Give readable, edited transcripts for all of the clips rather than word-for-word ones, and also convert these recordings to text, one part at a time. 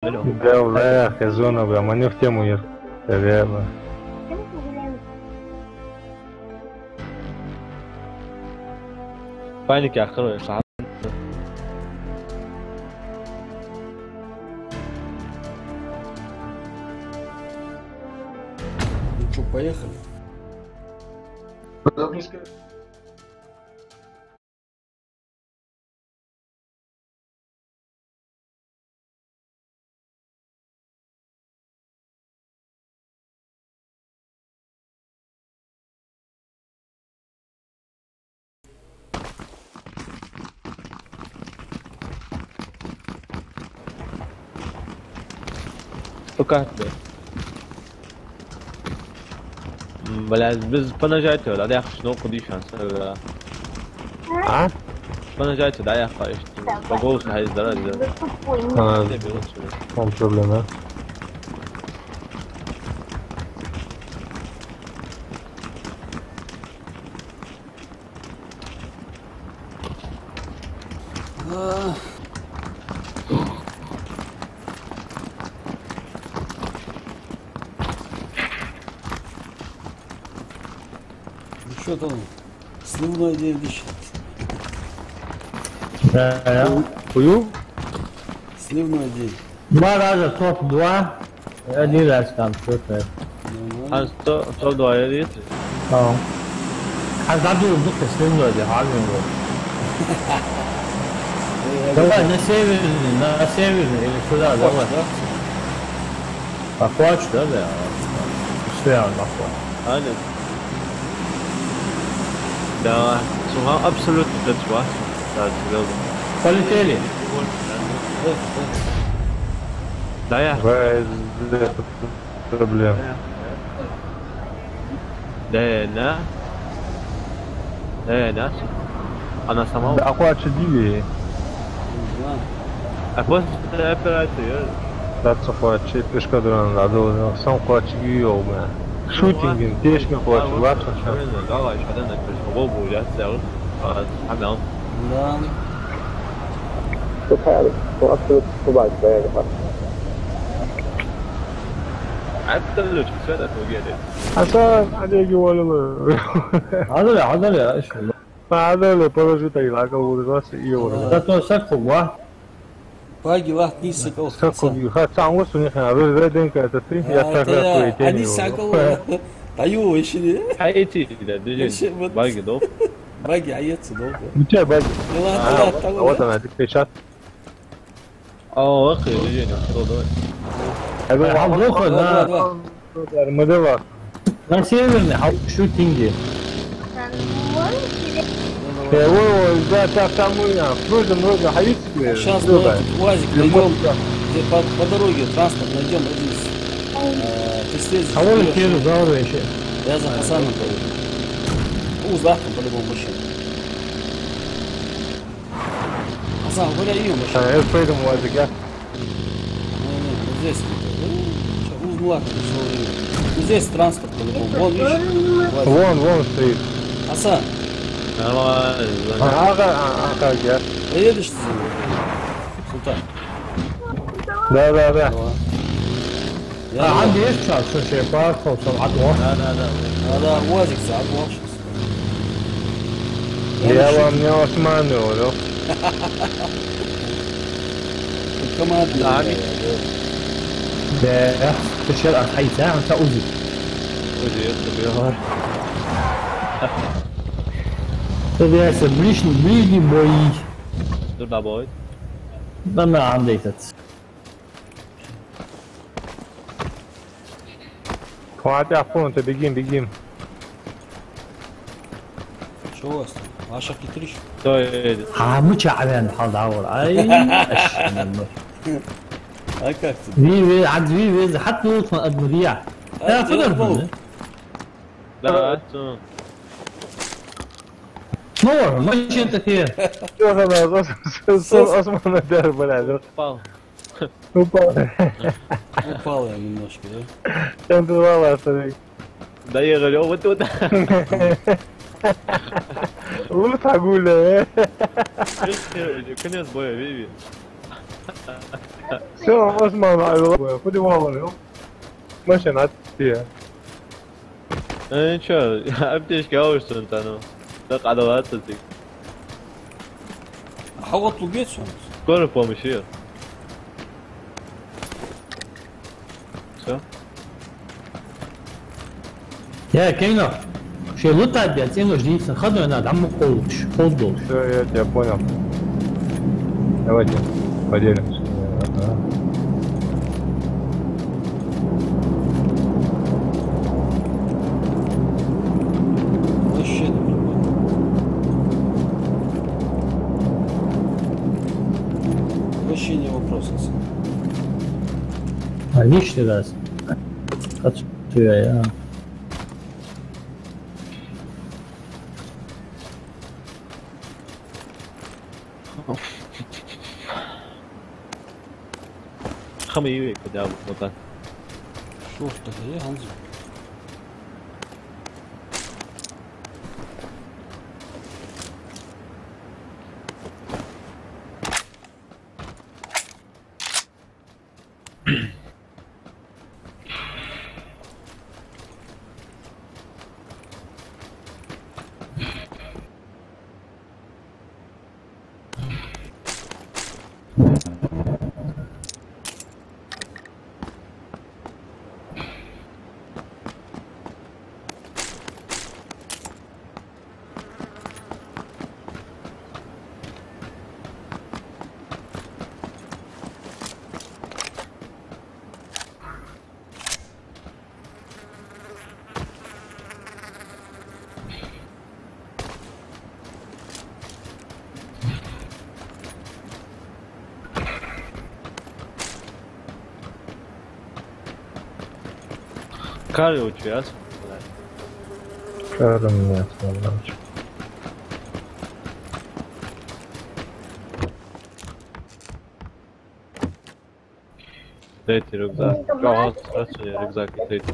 Да, бля, хезона, бля, маню в тему ир. Верно. Паник я открою, шаг. Ну что, поехали? Фукатли. Блядь, biz понажайте, да, я хочу новую дишан. А? Понажайте, да, я хочу. Погоду хай здоровье. А, он проблема. Ну что там? Сливной день дышит. Кую? Сливной день. Два раза топ-2, один раз там что-то. Han står då är det. Ja. Han hade ju mycket slimmer det har vi ju. Det var när ser vi eller så där då. Vad kvarts då det. Svär något. Aynen. Da som har absolut inte svart. Där Полетели. Да я. Это проблема. Да. Да. Она сама. Аква чудили. А после операции. Да, цохвачи пешкадран надо, сам хвачи yok ben. Shooting'in teşme hvачи var çocuk. Да, я шадан на пешкобол будет сделал. Hamdan. Да. حتى لو تفادى توجيه Hasan hadi gidelim. هذا يا ايش والله. هذا اللي положи так лага будет вас и вот. Зато сакфу. Паги вахт не сыкал. Саку ха цангу суни ха веден ка это ты я так раз по Они сакал. Таю еще. حياتي ده دجاج باقي دوب Баги аяться долго. Мчай баги. Вот Вот она печат. اوكي دجاج خلاص هذا Плохо, да. مدوا. На северный, а шутинги. هو ده تامونا много хаитские. Сейчас мы этот УАЗик найдем. По дороге транспорт найдем один. Ты следишь. А вон киру заводу еще. Я за Хасаном пойду. Завтра по-любому машина. Хасан, гуляй ее машину. Я поэтому УАЗика. Вот здесь. Узлак. Вот здесь транспорт по-любому. Вон, видишь? Вон стоит. Хасан, Ага, я. поедешь ты за мной? Султан. Да. عندي ايش شو شيء بارك وسرعة واحد. لا هذا УАЗик ساعات واحد. Я вам не османю. كمان عمي. ده في الشارع حي ساعة انت اوزي. ده ближний бой. Dur boy. ده ما عندي تت. Хватит афон, ты бегим. Что у вас там? Ваша хитриш? Кто едет? مو تعبان حال دعور اي А как ты? فيفي عاد فيفي حتى يطلع قد مذيع. لا فضل لا نور ماشي انت كثير. Все, خلاص Осман дер, блядь. упал. Упал я немножко, да? Чем ты звала, Доехали вот туда. Вот агуля, Конец боя, Виви. Все, Осман, по-любому, машина отпия. Ничего, аптечка алышсın sen o. Так адалаться ты. А вот лугецу. Скорая помощь ее. Все. يا كينو شو لطا بيتين جديد خدوا انا دعم قولش قول Все, я тебя понял. Давайте поделимся. Ага. Вообще не проблема. Вообще не вопрос. лишний раз отсутствие я خمي كده وطن. شوف هي هنزل. Кары у тебя? Кара нет, ладно. Дайте рюкзак. Ага, здравствуйте, рюкзак и дайте.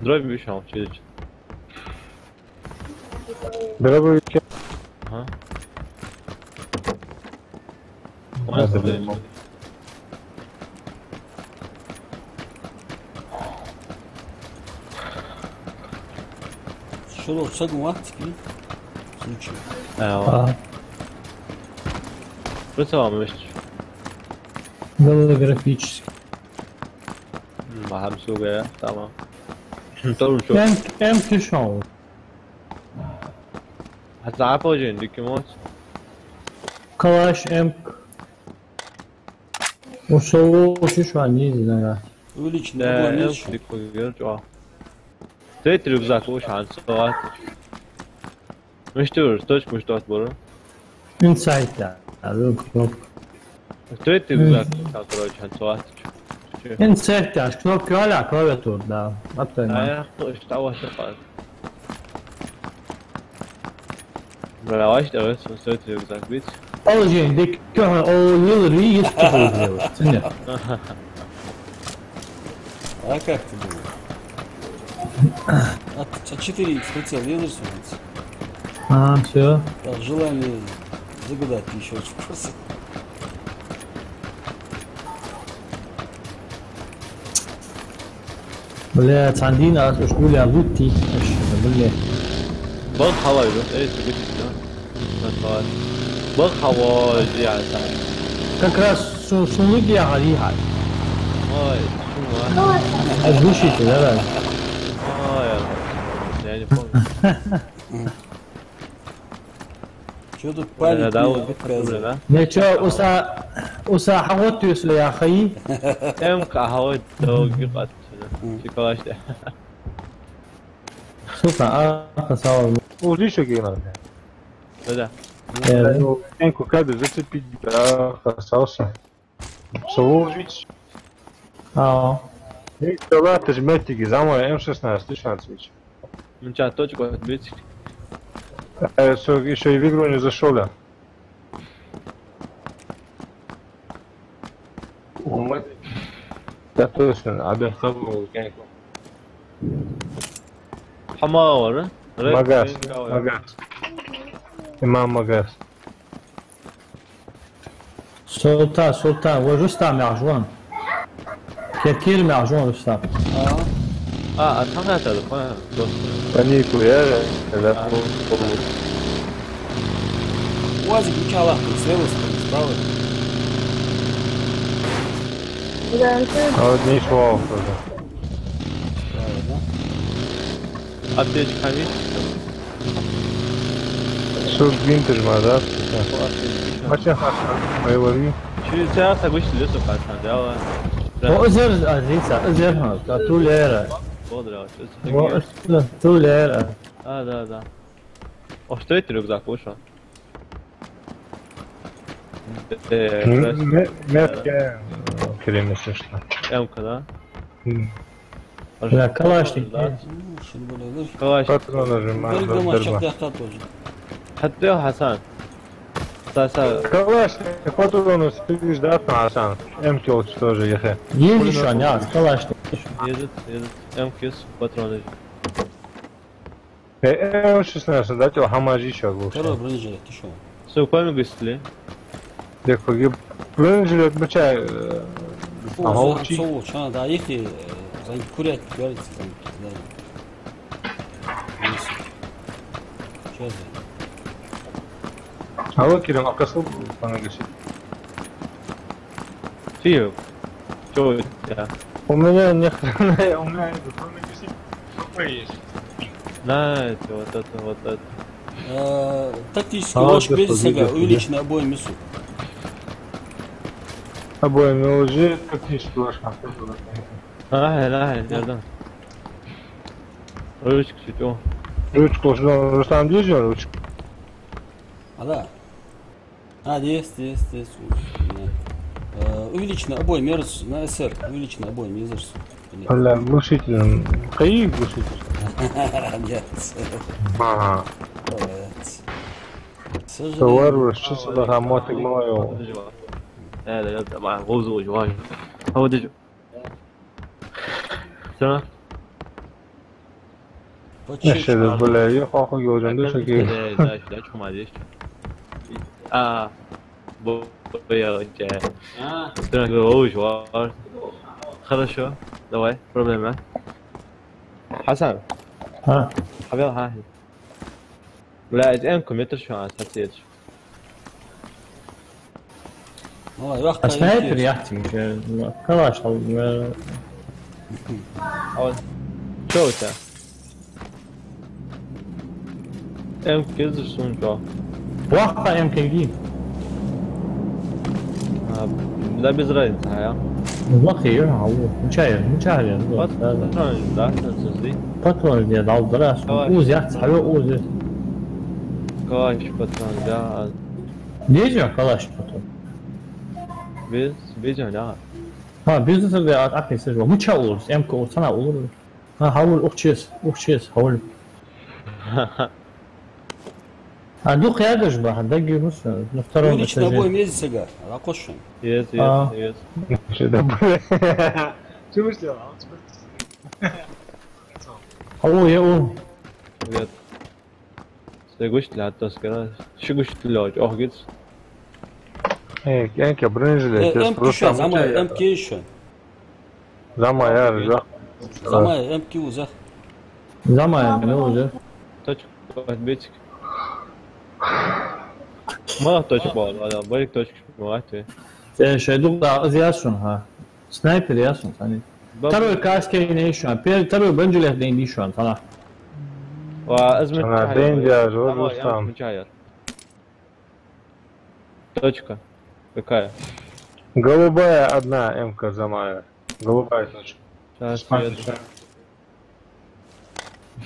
Дробь вещал, через. Дорогой, Ага. Надо Ой, было. Что тут сагматики? Случай. Працевал голографический. Махам суга, tamam. Doğru çok. Hem kişon. Hatta yapacağın dükkan Калаш М. Ушел шишва не знаю. Увеличенный Да, угол я меньше. прикольно, о. Третий рюкзак уж ансуат. Мыштур, точку что отбора. Инсайт да. Кнопка. Третий рюкзак, короче, ансуат. Инсайт да. Кнопка hala klaviatur да. Atayım. Я что вас опад. Браваш, да, вот третий рюкзак бить. Alacağın deki o yılları есть такое. Сеня. А как ты думаешь? А 4х прицел едешь смотреть? А, все. Так, желание загадать еще вопросы. Блядь, عندنا اسبوع يا بوتي. بالله. Bak havaydı, evet bitti ya. Bak hava yani. Как раз сунук я горихай. Ay, şu var. Озвучите, да? Ay Allah. Я не помню. Что тут палить Да, не вот отказывает? да. نيتشا أسا حوتيس يا أخي. Hem kahve doğru kat. Şikalaştı. سوكا أخسر. Ужише ги надо. Да. Енко каде зацепи хасалса. Солович. И това тежмети ги, замо М16 шансвич. Мча точку отбить. Еще и в игру не зашел я. Да точно, оберхаву Енко. Hama var. Магаз, магаз. Имам магаз. Все, سلطان ورستم معجون كثير معجون رستم أتمنى هذا Panico era, ela УАЗик Николаев, Севастополь, справа. a od niej szło wtedy. Справа, да? Аптечка есть? Шут винтаж ma, da? Macie hasza, moje łowi? Через час вышли лесу хотят, да? وأزر أزيسا أزرها توليرا Бодрый, توليرا да. О, что это рюкзак вышел? Metke kelimesi işte. Эмка, да? لا كلاشني Да. Şimdi böyle dur. Калаш. Patronajı Böyle ma, bir maç dırma. çok yakta тоже. حتى Хасан. Саса. Kalaş, patronu spidiş da atma Hasan. Emki olç тоже yehe. يجي شو يا كلاشني Едет. Эмкис, патроны. M16 dati o hamacı iş oldu. Второй бронежилет, ты шо? Суками гыстли. Deko gibi. Bölüncület bıçağı ama О, uçi. Соуч, да, их и за них курять, говорится, там, да. Сейчас Hava kirim akasıl bana geçti. Фиг. Чё это? У меня не хрена, у меня это кроме висит. Что есть? Знаете, вот это. Тактический ложь без себя, увеличенный обоим мясу. Обоими уже тактически ложка. Nereden? Ручка чуть, о. Ручку, Рустам держи ручку. А, да. Есть. Увеличенный обоим мерз на СР, увеличенный обоим язык. Бля, глушителем. Какие глушитель? Нет. Ага. К Товар сожалению. чисто до мотик мою. لا طبعا غوزو جواي هو دجو تمام Neşe de böyle yok akı gördüğünde şekil. لا شو ما ادري بويا استنى هو جوار хорошо давай проблема حسن ها حبيبي ها لا ادعمكم يترشوا على حسيت والله وقت سنايبر يحكي كلاش شو انت ام كيزر سونجا واحدة يمكن يجيب لا بزرعي انت يا والله هو مشاير لا تنسى باترون ديال عبد الراس اوز يحكي حلو اوز كاش بطلان جاء ليش كلاش باترون بيجان جاء Ha biz de de arkadaşlar var. Muça olur. Emko sana olur. Ha havul okçes havul. Ha du خياجش بقى دقي بص نفترض увеличенный обоим язык сега. Ракошин. يس Neşe de böyle. Çavuş ya. هو يا او يس سيغوشت لا تسكر شو قشت لوج اوه جيتس Yani ki birinciyle kes Эмки Rustam еще, замай, эмки еще. Zama ya rıza. Замай, эмки узах. zaman ne oldu? точку отбитик ما точку бал على بالك точку مواته Şey da ziyasın ha. Sniper yasın hani. Tabii kaske ne şu an? Tabii bencilek değil şu an sana. وازمه Sana deyince Rustam. مجاير точка какая Голубая одна М-ка замая. Голубая точка. сейчас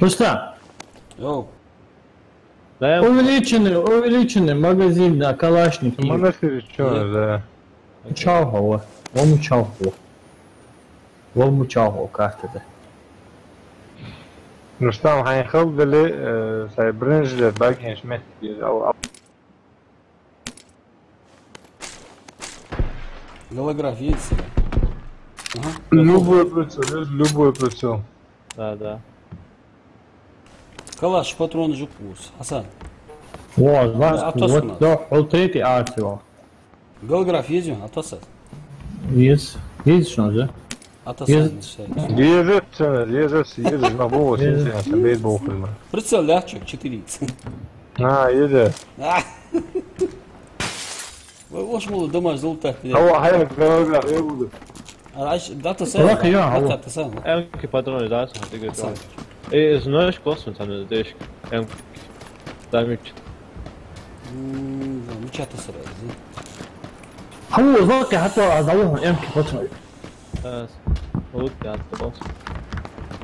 Usta, Йоу. لا увеличенный магазин на Калашник. Монастырь что за? Мучал его картада. Rustam هيخلي say birinciyle belki hizmet diyor. Голограф есть сега. Ага. Любой прицел. да Калаш, патрон жукус. Хасан. Вот, Автосуна. вот, حطيتي ارتي Голграф едем, отосать. Есть. Есть что же? Отосать. Ежет, на бого, сенсен, бейсбол фильма. Прицел лягчик, 4х. Ежет. Ош мол домаш золотых. Ава, хайр, голграф, я буду. Отосать. Отосать. Emki patroni daha sonra tekrar. Знаешь, космос, там здесь. Damage. مش هتصل هو ذاك حتى أضعوهم يمكن فترة. هو ده خلاص.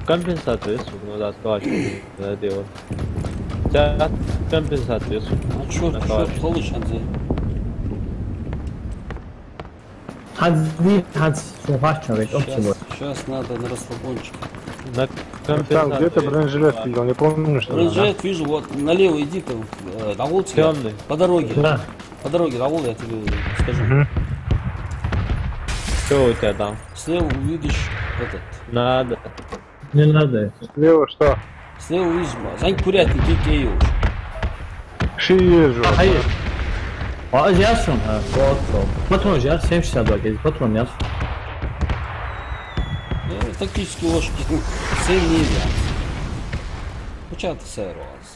Компенсация есть, но да, скажешь, да, дело. Да, компенсация есть. А что получишь, Андрей? هاد شوفات شوفت أوكي. Сейчас надо на расслабончик. На Там компенсацию. где-то бронежилет видел, не помню, что. Бронежилет вижу, вот налево иди там, Равул тебе. Темный. По дороге. Да. По дороге, Равул, я тебе скажу. Что у тебя там? Слева увидишь этот. Надо. Не надо. Слева что? Слева увидишь, Зань курятник, кикею. Ши езжу. Hayır. Ağız yazsın ha. Patron yaz. 762 gezi. Patron yaz. Тактические ложки. Сильнее. Почему ты сэрвалась?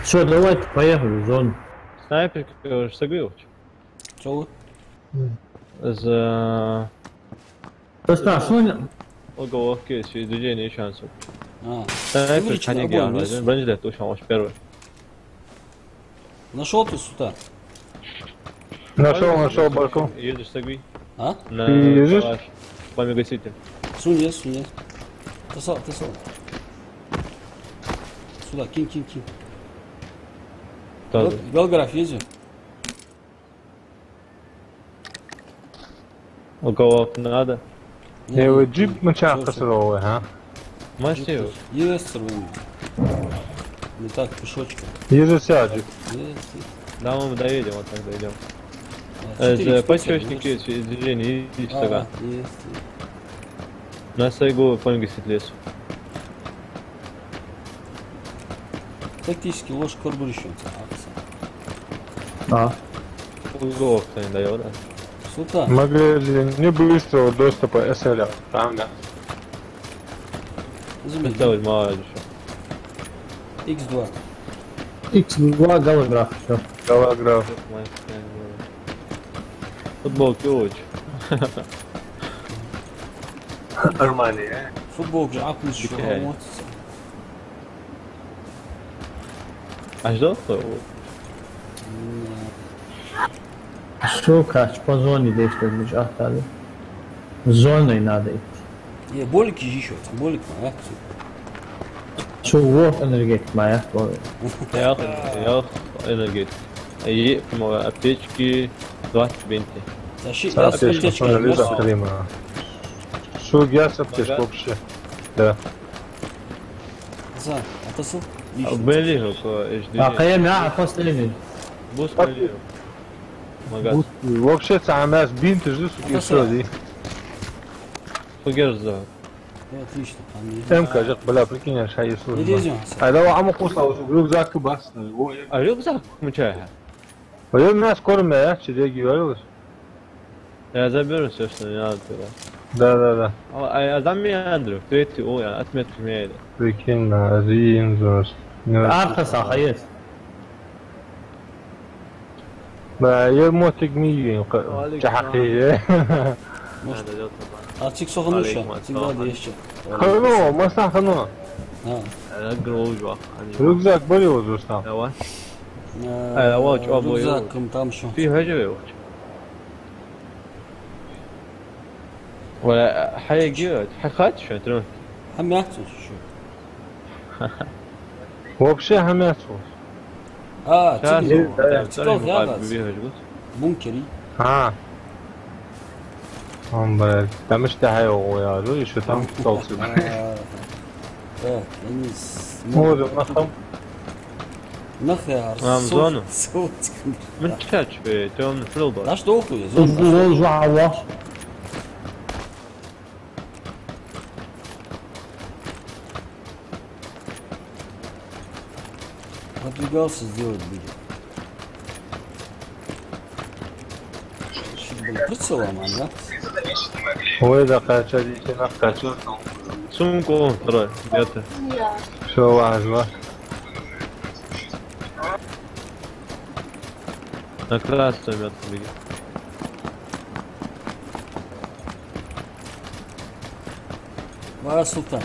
Все, давайте поехали в зону. Снайпер, уже согрел. Чего? За Достань, Соня. уголовки, движение и шансов. Увеличенный Снайпер, коньяк, огонь, есть? бронежилет, точно, ваш первый. Нашел ты сюда? Нашел балкон. Едешь согрей. А? На Ты едешь? калаш. По мегасити. Сунь. Ты сал. Сюда, кинь. Тоже. Белграф езжу. Уголовок надо. Я его джип мчавка суровый, а? Мастер. Есть сорваный. Не так, пешочком. Ежет сяджи. Есть. Да, мы доедем, вот так дойдем. Четыре Почёшники, есть. движение, и сага. Есть. На сайгу по мегасити лесу. Тактический ложь карбурищен. А. Уголовок-то не дает, да? Сюда. Магазин не быстрого доступа SL, правда? Заметь. Сделать мало еще. X2. X2 голограф. Все. Голограф. Футболки очень. Нормально, Футболку жаку еще. Дикая. А ждал кто? Все, kaç по зоне действует, ахтали. Зоной надо идти. Не, болики еще. Болик на акцию. Şu Wolf энергетик моя. Я энергет. И аптечки 20 бинти. Тащи. Аптечка лежит клима. Şu gel аптечку вообще. Да. За, отосыл? Были Arkaya ne yapasın? Буст были. Магаз. Вообще самая бинт жду суки все ди. Фугер за. Отлично. МК жак, бля, прикинь, я шай Не служба. резем. А давай аму кусал, рюкзак бас. А рюкзак мучая. Ой, меня скоро я тебе говорил. Я заберу все, что не надо туда. Да. А дам мне Андрю. Третий, ой, отметки мне это. Прикинь, на Зин, зос. Arkası hayır. Да, я мотик миюн, чахи. Artık sokulmuş ya. Sigara değişecek. Хано, маса хано. Ha. Гроуж вах. Рюкзак были вот достал. Давай. Вот, обои. Рюкзаком там еще. في هجوي وقت. ولا حيجيت حخات شو ترون. Hem yaksın şu. Вообще хамяцу. Aa, Сейчас çıkıyor. Çıkıyor ya gaz. بيهجوت. Bunkeri. А. Он, блядь, там что я говорю, еще там толстый. Evet, Deniz. Вот, на там. Nahar. zonu. Soğuk çıkmış. من تشاتش في توم فلوبر. Kaçta okuyor? Uzun hava. Продвигался сделать будет. был прицелом, да? Ой, да, качали, накачал. Сумку, второй, где-то. Все важно. На красный мед беги. Var Sultan.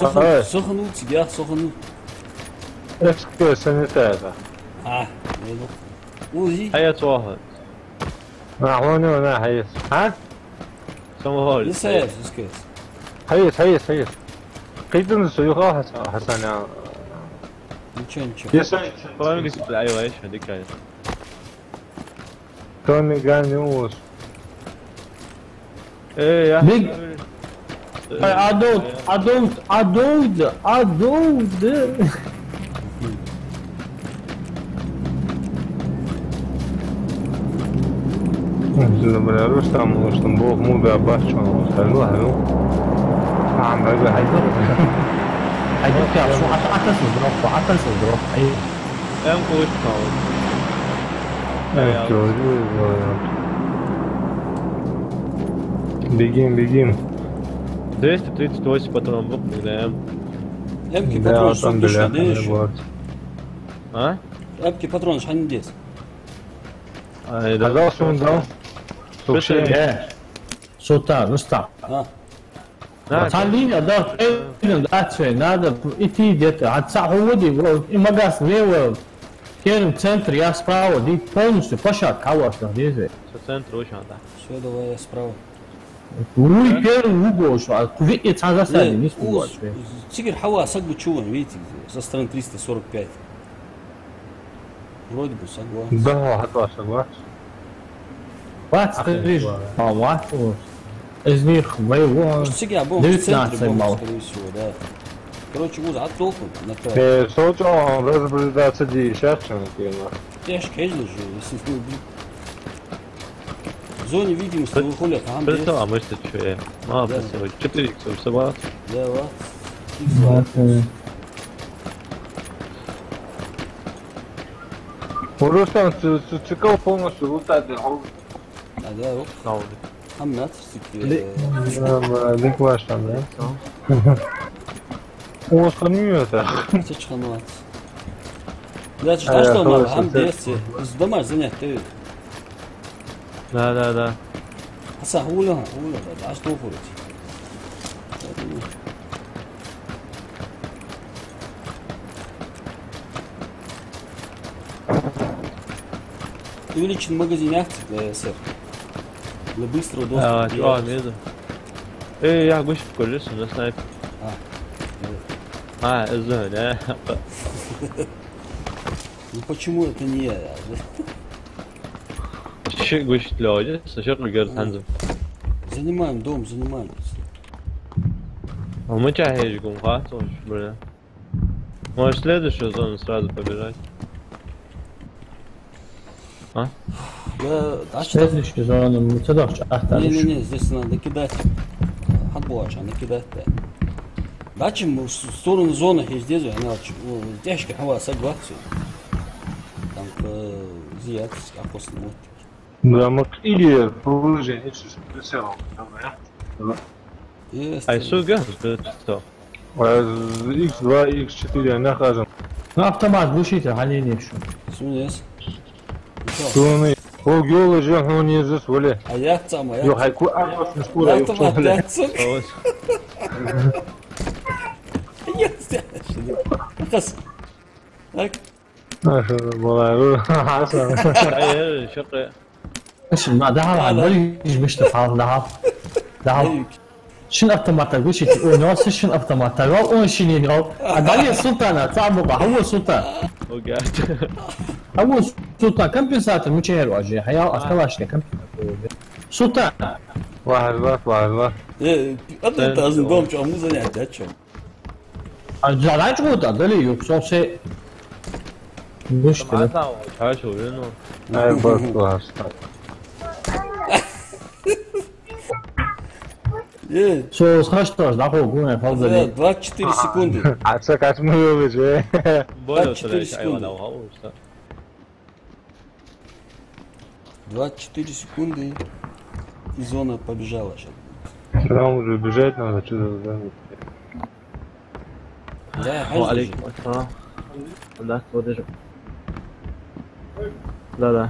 Evet. Soğanut, ya soğanut. Eski sanitaire. Ah, neydi? Uzi. حياة واحد هون هنا حيس. ها؟ سموه Lise ya, skes. حيس. قيدن السيوخة حسن يا. Nичего. يسعد. طبعا قلت ايوه ايش هذيك هاي كوني قال يموت. ايه يا Big. Adult. Беларусь там, что Бог мудро обачен, حلو. عم بقى هيجيب كده شو عطس وضرب اي ام قوش Бегим. 238 патронов буквы, да. Эмки Да, патрон, что там душа, бля, да еще? А? Эмки патрон, что они здесь? اه ده هذا شو ده؟ ايه صوتا نستا خليني ادور اين اتشين هذا ايتي ديت هتسع هو دي ماغاس ليو كان центр я справа дي полностью площадка каварда дизе Со центра очень надо. Все, давай справа. уй первый угол что кувит цазасали не Уз, Тигр Хава Сагбу Чуван, видите, со стороны 345. Вроде бы согласен. ده هتوصل Бац, ты по-моему, из них моего... Тигр, а бомб в 19 центре, бомб, мало. скорее всего, да. Короче, Уз, оттолкнут на край. صوت разбредаться دي شاشة كده. Тяжко, конечно же, если вы в зоне видимости выходят, а Перед тобой мысли что? Мало Да. просил. 4 икс, собак. Да, вот. ورستم تسكوا полностью лутать. А, да, вот. Науды. Хамнат, стики. Дик ваш там, да? Он сохранился. Seç hamlat. Да, что А, что, мало, хорошо, хам да. десте. Дома занять, ты. Да. Аса, хуля, да, что курить? Увеличен магазин акций для СР. Для быстрого اه доступа. ميزة. ايه يا قش كل اسم ده سنايبر. الزهن Ну почему это не я? شيء قش تلاجة شغل قرد هنزل. Занимаем дом, занимаем. هم جاهز يقوم خاطر وش بنا. ما следующий зону сразу побежать. Я... А что? Следующий зону мы туда Не, здесь надо кидать. Хатбуач, надо кидать, да. Дальше мы в сторону зоны здесь, она тяжко, хава, согласен. Там зият, а после вот. Да, или положение чуть присел. Ай суга, что? X2, X4 нахожу. Ну автомат глушите, хранение еще. Сунес. Суны. О, геолы же, он не засволи. А я сам, а я... Yo, hayku armasın skura yok. Автомат, да, сука. خلاص. Я Хас. Так. والله حسن. اي شقي. ايش ما دهب ولا مش تفعل دهب شنو автомат глушите у него шин автомат он шинин а далее султана تعبوا هو سلطان وقعت. هو سلطان كمبنساتور مش هيرو اجي حياه اصلاش سلطان واحد بس. Одно тазın dom çok mu zannet da çok. زعلان جوده دلي يوكسو سي مشكله شاشة ولينو. Ay bas. سو خشطر داخل جون فضل 24 секунды. Atsa kaçmıyor be. Более 24 طلعت ايوه секунды. لو هو 24 секунды. И зона побежала сейчас. Нам уже бежать надо, что-то занять. Да, Алейкум ассалам. Да, вот даже. Да.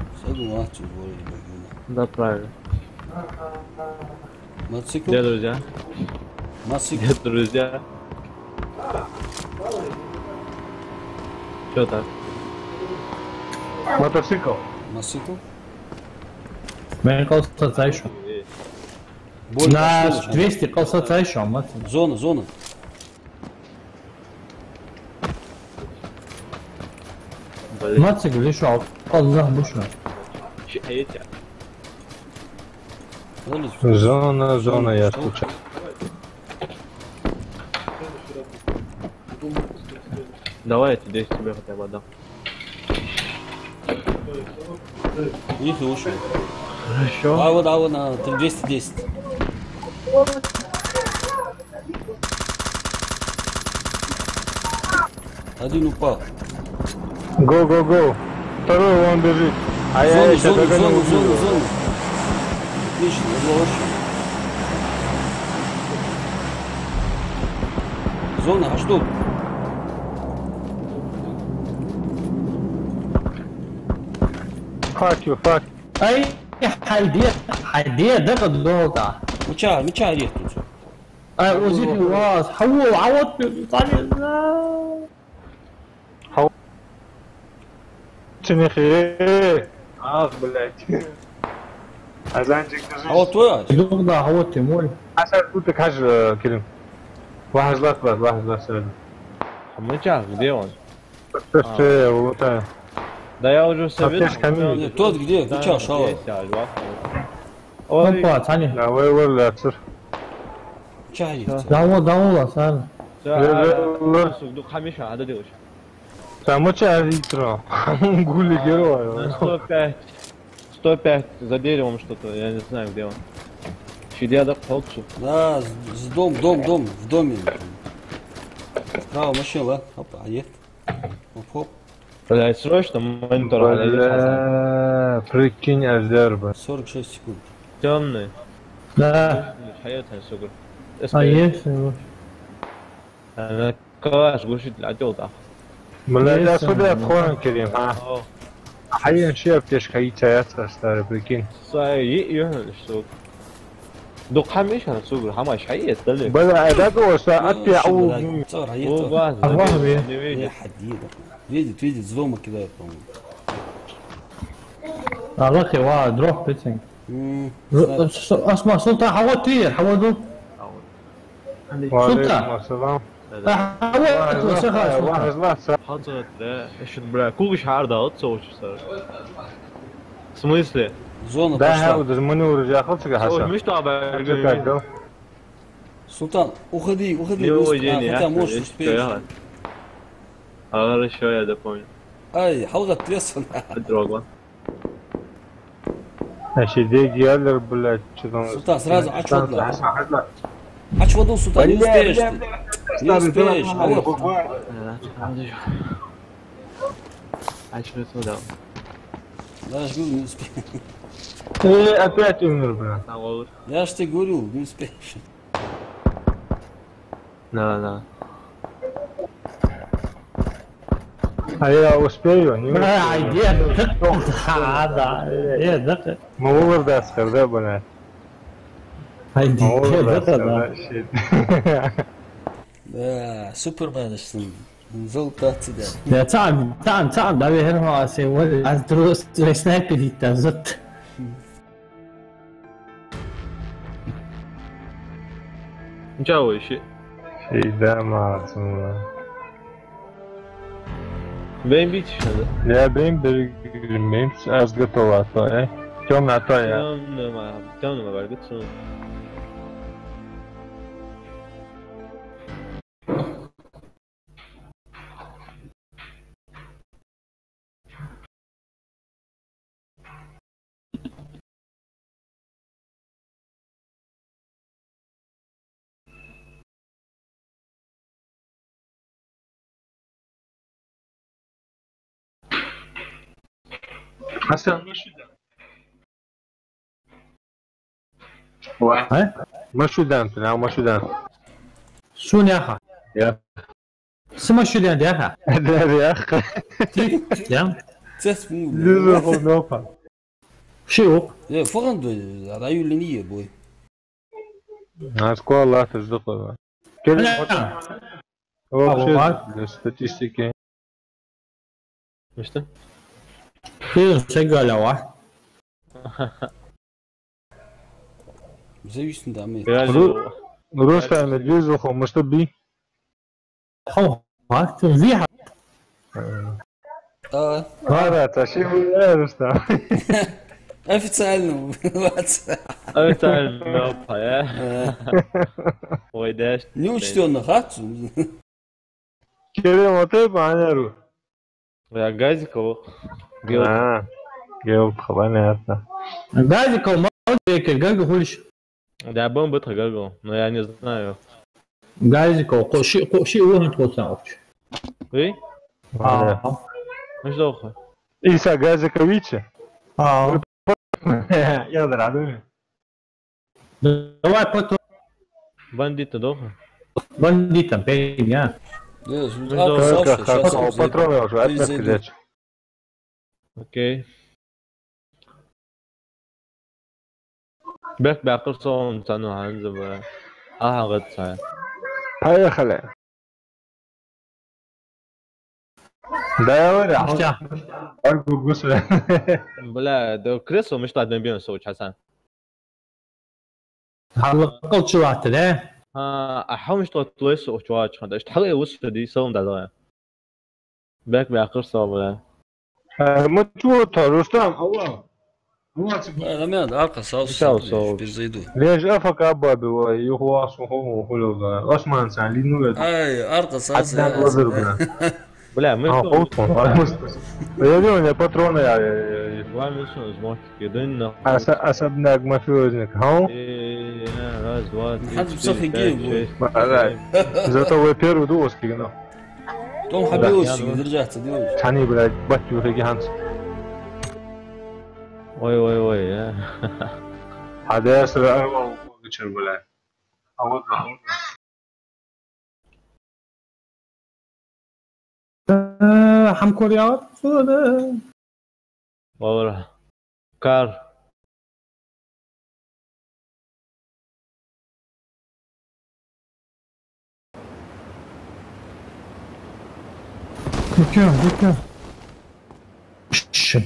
Да, правильно. Мотоцикл? Где друзья? Мотоцикл. Где друзья? Что так? Мотоцикл. Мотоцикл? Мен концентрация. Больно На пошло. 200 концентрация. Зона. Блин, Мотоцикл решал. Allah бушна. шахете. Зона, я скучаю. Давай я тебе хотя бы отдам. У них и ушел. Хорошо. А вот на 210. Один упал. Го. Второй вон бежит. А я еще Зону. догоню. Отлично, отлично. Зона, а что? Fuck you. Ай, حيديه دقة الضوطة. مشاعر ريح тут. ай, وزيري واس حول عوضت Тенехе. Ах, блядь. Азанчик А держи. вот твой. ضغطة عوضت مول. Асад будто хаж, Керим. واحد لحظة سأل. Хамычах, где он? Вот это. Да я уже советую. Аптечка камень. Нет, тот где? Мчал, шала. Ой, هبا ثانية. لا ولا تصير. Мчал рيح. داولا صار. сугду хамиша, а дадешь. Самоча аритро. Гули герой. 105 за деревом что-то, я не знаю где он. Фидиада Холцу. Да, с дом, в доме. Справа машина, ладно? Опа, ехать. Хоп. Блять, срочно монитор. Бля, прикинь, Азерба. 46 секунд. Темный. لا. حياتها سكر. ايش. انا كواش глушитель отдел да. Бля, я сюда отходим, Керим. О, حاليا شيء بتش خيتها ستار بريكين. صاي يهن السوق. دوق حميش انا سوق حماش حيت دلي. بلا اداك وساعتي او تصور هو هيك. باز. يا حديدة. видит с дома кидает, по-моему. اخي واحد روح بيتنج. اسمع سلطان حوض كثير حوضوا. وعليكم السلام. حوض واحد لحظة. حاضر لا ايش بلا كوش عارضه تصوش صار. В смысле? Зона Да, пошла. вот мы уже охотника Ой, хаса. мечта об Султан, уходи. Его идея, Хотя можешь успеть. Хорошо, я допомню. Ай, حلقة ответственно. Дрогба. Сидеть ялер, блядь, что там. Султан, сразу ач воду. Ач воду, Султан, не успеешь ты. Не успеешь. А вот. А что это да? Даже говорю, не успеешь. Опять умер, блядь. Там olur. Я же тебе говорю, не успеешь. Да. А я успею? Не успею. هذا دقة. ما هو ده اسخر ده بنات. هيدي ما هو ده دقة اسخر ده. ده shit. Да, суперменешсің. Золотцы, да. يا تعال ده هنا سوى الدروس سنايبر دي تزت. Ничего еще. Şey ده ما اسمه. Benim bir tane. Я benim az готово, то, Темная то я. Темный var gitsin. Hasan, ها مشو دانت لا مشو دانت شو ناخا يا سما شو دان داخا هذا يا اخ يا تسمو لو نوفا شو يا فغند رايو لينيه بوي هتكون الله تصدق كده هو شيء statistik İşte. في سجل واحد زي üstünde ama. Biraz روستا مدوز خو مشطبي هو هاك فيها هذا تشيب روستا Официально. evet abi ne yapar ya? Oy dash. Неучтенных отцу. كده مطيب عنارو Ya Gazikov. جاوب خبرني هسه Газик, он молодец, как хочешь. Да, бомба трагал, но я не знаю. Газик, ши он тут сам. Вы? А. Ну что? Иса Газиковича А. Я рад. Давай потом Бандиты дома? бандитам пейня. Патроны уже опять взять. Окей. Бек бакыр соң тану ханзы ба. Ағыт сай. Поехали. Да я говорю. Аргу гусля. Бля, да кресло мыш ладен бен соуч Хасан. حلقة شو عتله؟ أحومش تطلع سوق شواج خد إيش تحقق وصل دي سوم دلوا. بك بأخر صوب متو رستم الله Рамян, арка саусы. Перезайду. ليش افك ابا يخواص وهو حلو عثمان سان لي نور Ай, арка саусы. عدنان وزر بنا بلا مش يا патроны я وين شو زمان كده اسبنا ما في وزنك ها раз два حد بصخي جيب. зато вы первый دوس كده Том حبيوش رجعت ديوش. ثاني بلا باتو في هانس وي هذا اسرع وغشر بلا اول حمكور يا والله كار دكان شن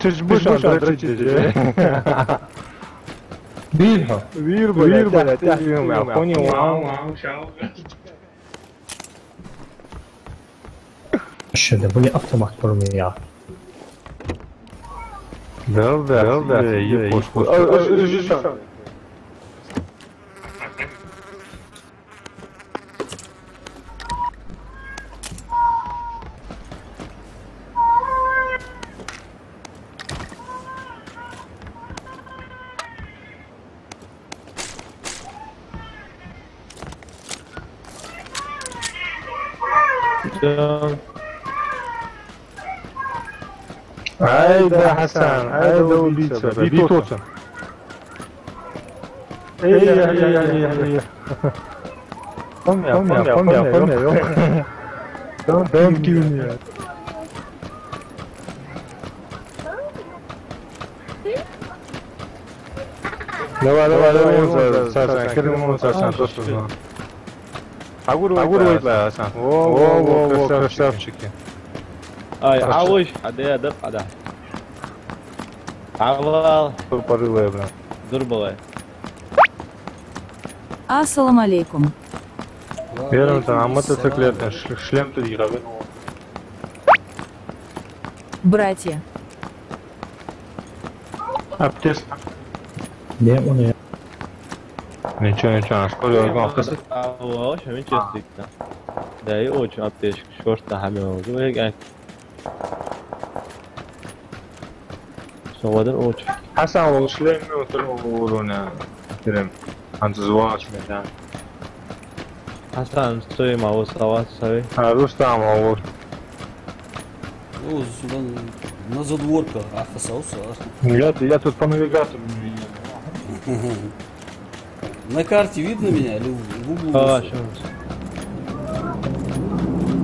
تجبوش بيرها وير بلا تحيوم يعقوني واو شن بولي أكتر محكور مياه ده يبوش هيدا حسن هيدا وبيتزا بيتوتن هي قم يا don't kill me لا ساسا كلمة ساسا تصل أقول ويت لا ساسا واو كرشافشكي أي عاوش عدي دق عدا عوال بريلا يا ابن ضربة Ассаламу алейкум. Верно, там а мотоциклетный шлем-то игровой. Братья. Аптес. ليه أنا Ничего, школе организации. عواش همین چیز دیگه دایی اوچ آبتش شورت همه موضوع یک سوادن اوچ حسن وشلين وتلونا ترم عند زواج ميدان حسن سوی ما و سواد سوی روش تعم هو О, сюда на задворках ахасался. Я тут по навигатору. На карте видно меня или в углу? А, всё? сейчас.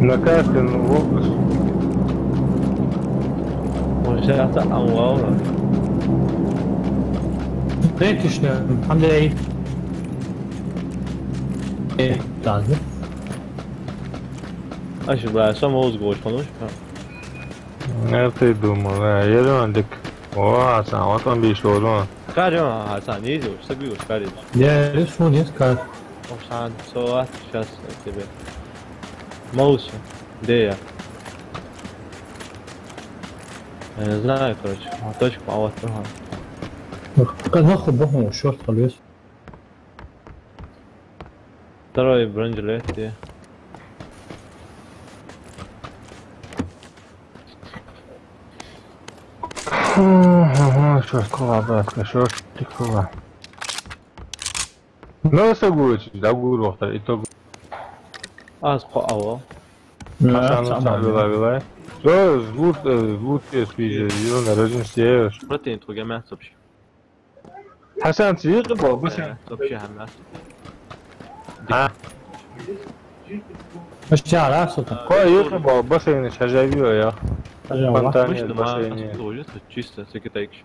На карте, ну, в область. Он сейчас амуаура. Tretişne. Hamdi. Taze. Аж, бля, сам мозг конуш. Это и думал, да, едем, так. О, Асан, вот он бишь, вот он. Кажем, Хасан, не идешь, собьешь, кажешь. Ya şu ne skar. Ошан, соат, сейчас тебе. Моуси, где я? Я не знаю, короче, точку, а вот, ага. Kan nahud bahum short خلاص. Второй бронежилет, где? Ага, что школа, братка, что школа. Ну, согласен, да, гуру, итог. Аз, ава. Hasan вилай. Что, звук спижи, на рожден сеешь. Протеин, твой мясо вообще. Hasan, ты был, бы Вообще, мясо. А, Aşağı sota. кое был, бассейн, шажавил я. Фонтане, Обычно бассейне. масло чисто, с китайки.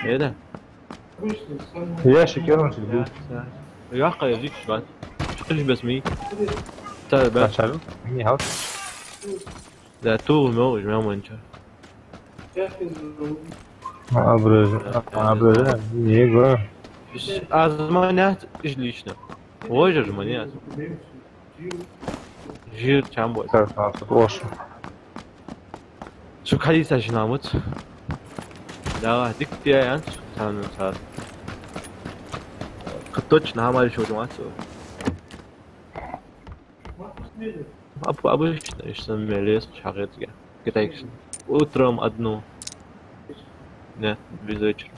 Это? Ящик, я раньше был. Яха, я дикий, бат. Что ты без ми? Та, бат. Начал? Не, хаут. Да, ту, мё, жмём манча. Обрыжи, не говорю. Азманят лично. Ой же манят. Жир чем будет. Так, лошадь. Şu kalite şinamut. Да, dik diye yan tanın sar. Точно хамали шоджумацу. Обычно, что мелес шагетга. Китайский. Утром одну. Нет, без вечера.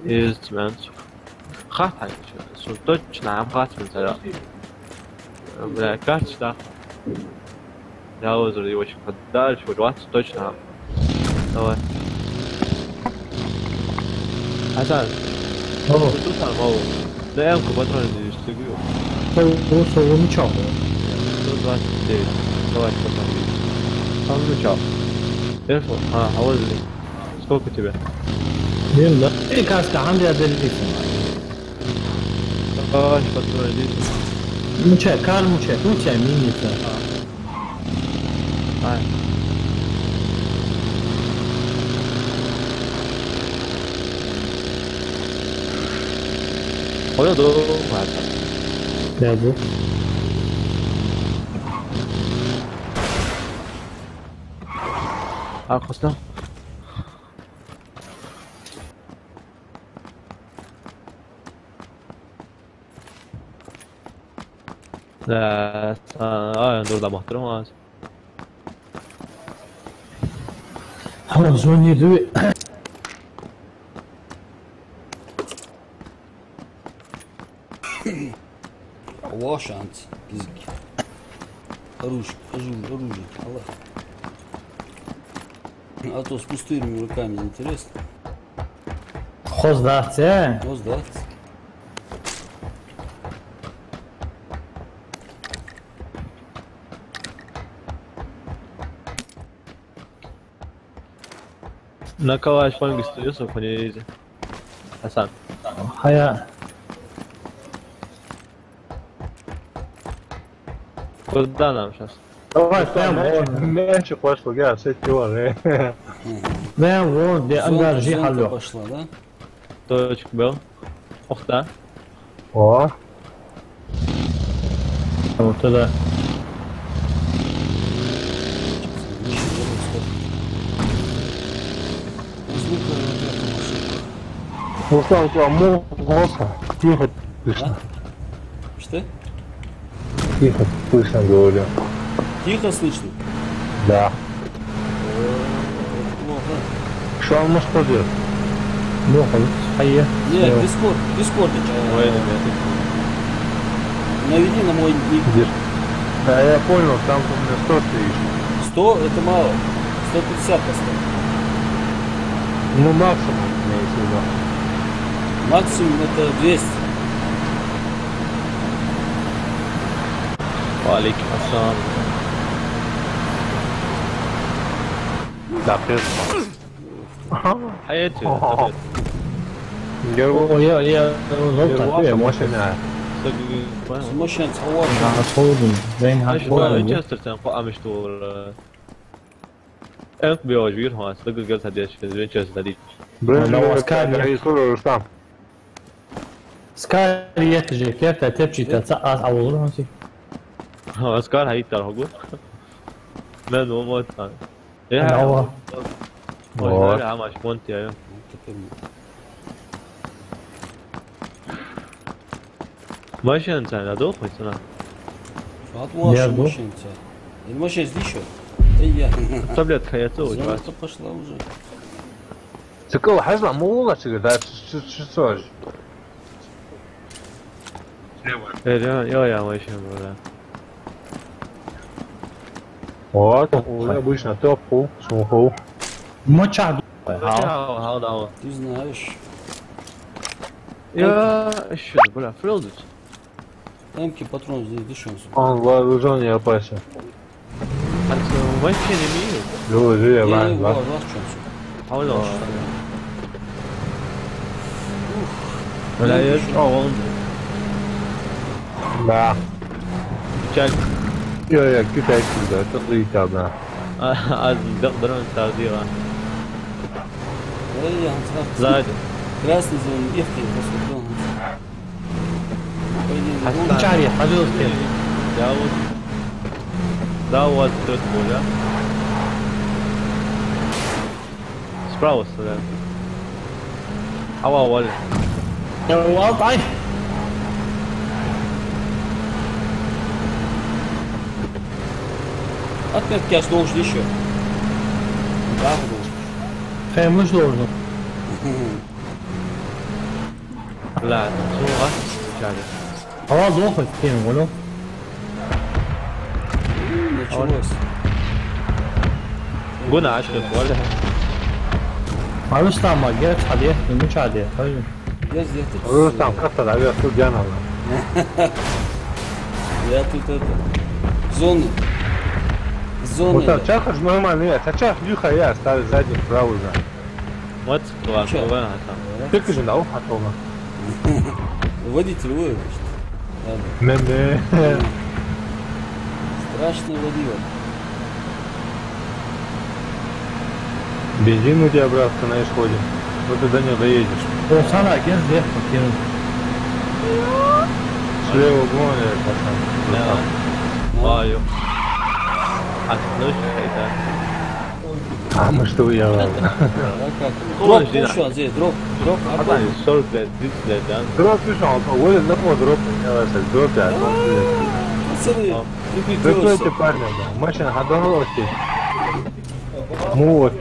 Есть менс. Хатан, что точно хатан сара. Бля, качество. Я уже очень подальше, 20 точно. Давай. Hasan, tu tam mało. Daję ku patrony gdzieś tego. Bu soğuğunu çalıyor. 129. Давай, пацаны. Там ну чё? Хорошо. А вот здесь. Сколько тебе? Benim de. Bir kaska Hamdi adeleceksin. Давай, пацаны, здесь. Muçe, kar muçe minisi. Ай. Ой, да, ладно. Ne bu? Arkasına. لا ندور ده محترم هذا How soon you do it? Лошадь. Оружие, Allah. А то с пустыми руками интересно. Хоздаце. Вот, да. На калаш фанги стоится, по ней ездит. Hasan. Haya. Куда нам сейчас? Давай, меньше пошло, я с этим. Ben bu de angarji Зонка hallo. пошла, да? Точка был. Ох, да. О, Вот это. Руслан, молоко. Тихо, слышно. Что? Тихо, слышно, говорю. Тихо слышно? Да. Плохо. Что он может делать? Bu halı. Hayır. Нет, Дискорд. Ой, ребята. Наведи на мой ник. Да, я понял, там у меня 100 стоишь. 100 это мало. 150 поставь. Ну максимум, имеется в виду. Максимум это 200. وعليكم السلام. Да, пес. حياتي Герой. يا غلطة فيها машина. Сумасшедший товар. صوب زين ايش هاي بقى وينشستر تنقى مشتور انت بيواجبير هون صدق قلت هديش وينشستر دي لو عسكري يصير رستم. سكاري تجي كيف تبكي تتسقط او غيرهم شيء هو اسكار هاي ترى هو من هو موت ثاني أنا هو. هو عم مونتي ايوه ماشي انت انا دوخ سنه Отмашь машинца. И машина здесь еще. Эй, таблетка خياته Золото пошла уже. Такого حصل مو غير ده شو صار. يا ماشي ولا Вот, уже обычно топку, суху. متشعب هذا هو Ты знаешь. يا ايش بلا فلوزت Эмки патрон здесь дышится. Он вооружен и опасен. انت ماشي يمين Живой, живи, Я ладно, его ладно. разчёнся. حاول ولا يرجع Да. كان Я китайский, да, это летал, از بقدر نستخدمها Эй, Антон. زاد Красный зон ехай, посмотрел. متشعب حلوز كيف داود ترتبولا سبراوس هوا ولا يا واضح Отметки я должен еще. Да, должен. فاهم مش دورنا لا شو شاري هو ضوخ كثير ولو Началось. قلنا 10 ولا ما مش طعم جات عليه مش عليه طيب Я здесь. Рустам, как то наверх Судьянова. Я тут это. Зоны. Зоны. Вот так, чахаш нормально, нет, а чах люха я ставлю задний вправо уже. وات كلاس Чё? وين Только же на ухо тома. Водитель выручит. Ладно. Меме. Страшный водила. Бензин у тебя, братка, на исходе. Вот ты до него доедешь. وصل جاز ده كثير Слева гонят, пацан. ايوه حتنوش حيتان А мы что я ладно. А как? Ой, Дроп Дина. пошел, здесь дроп. Дроп. حتى الشرب ديت дан Дроп пішов, виліз на дроп, не дроп, я Пацаны, Прикройте прикрепился. парня, да. Машина ходовалась. Вот.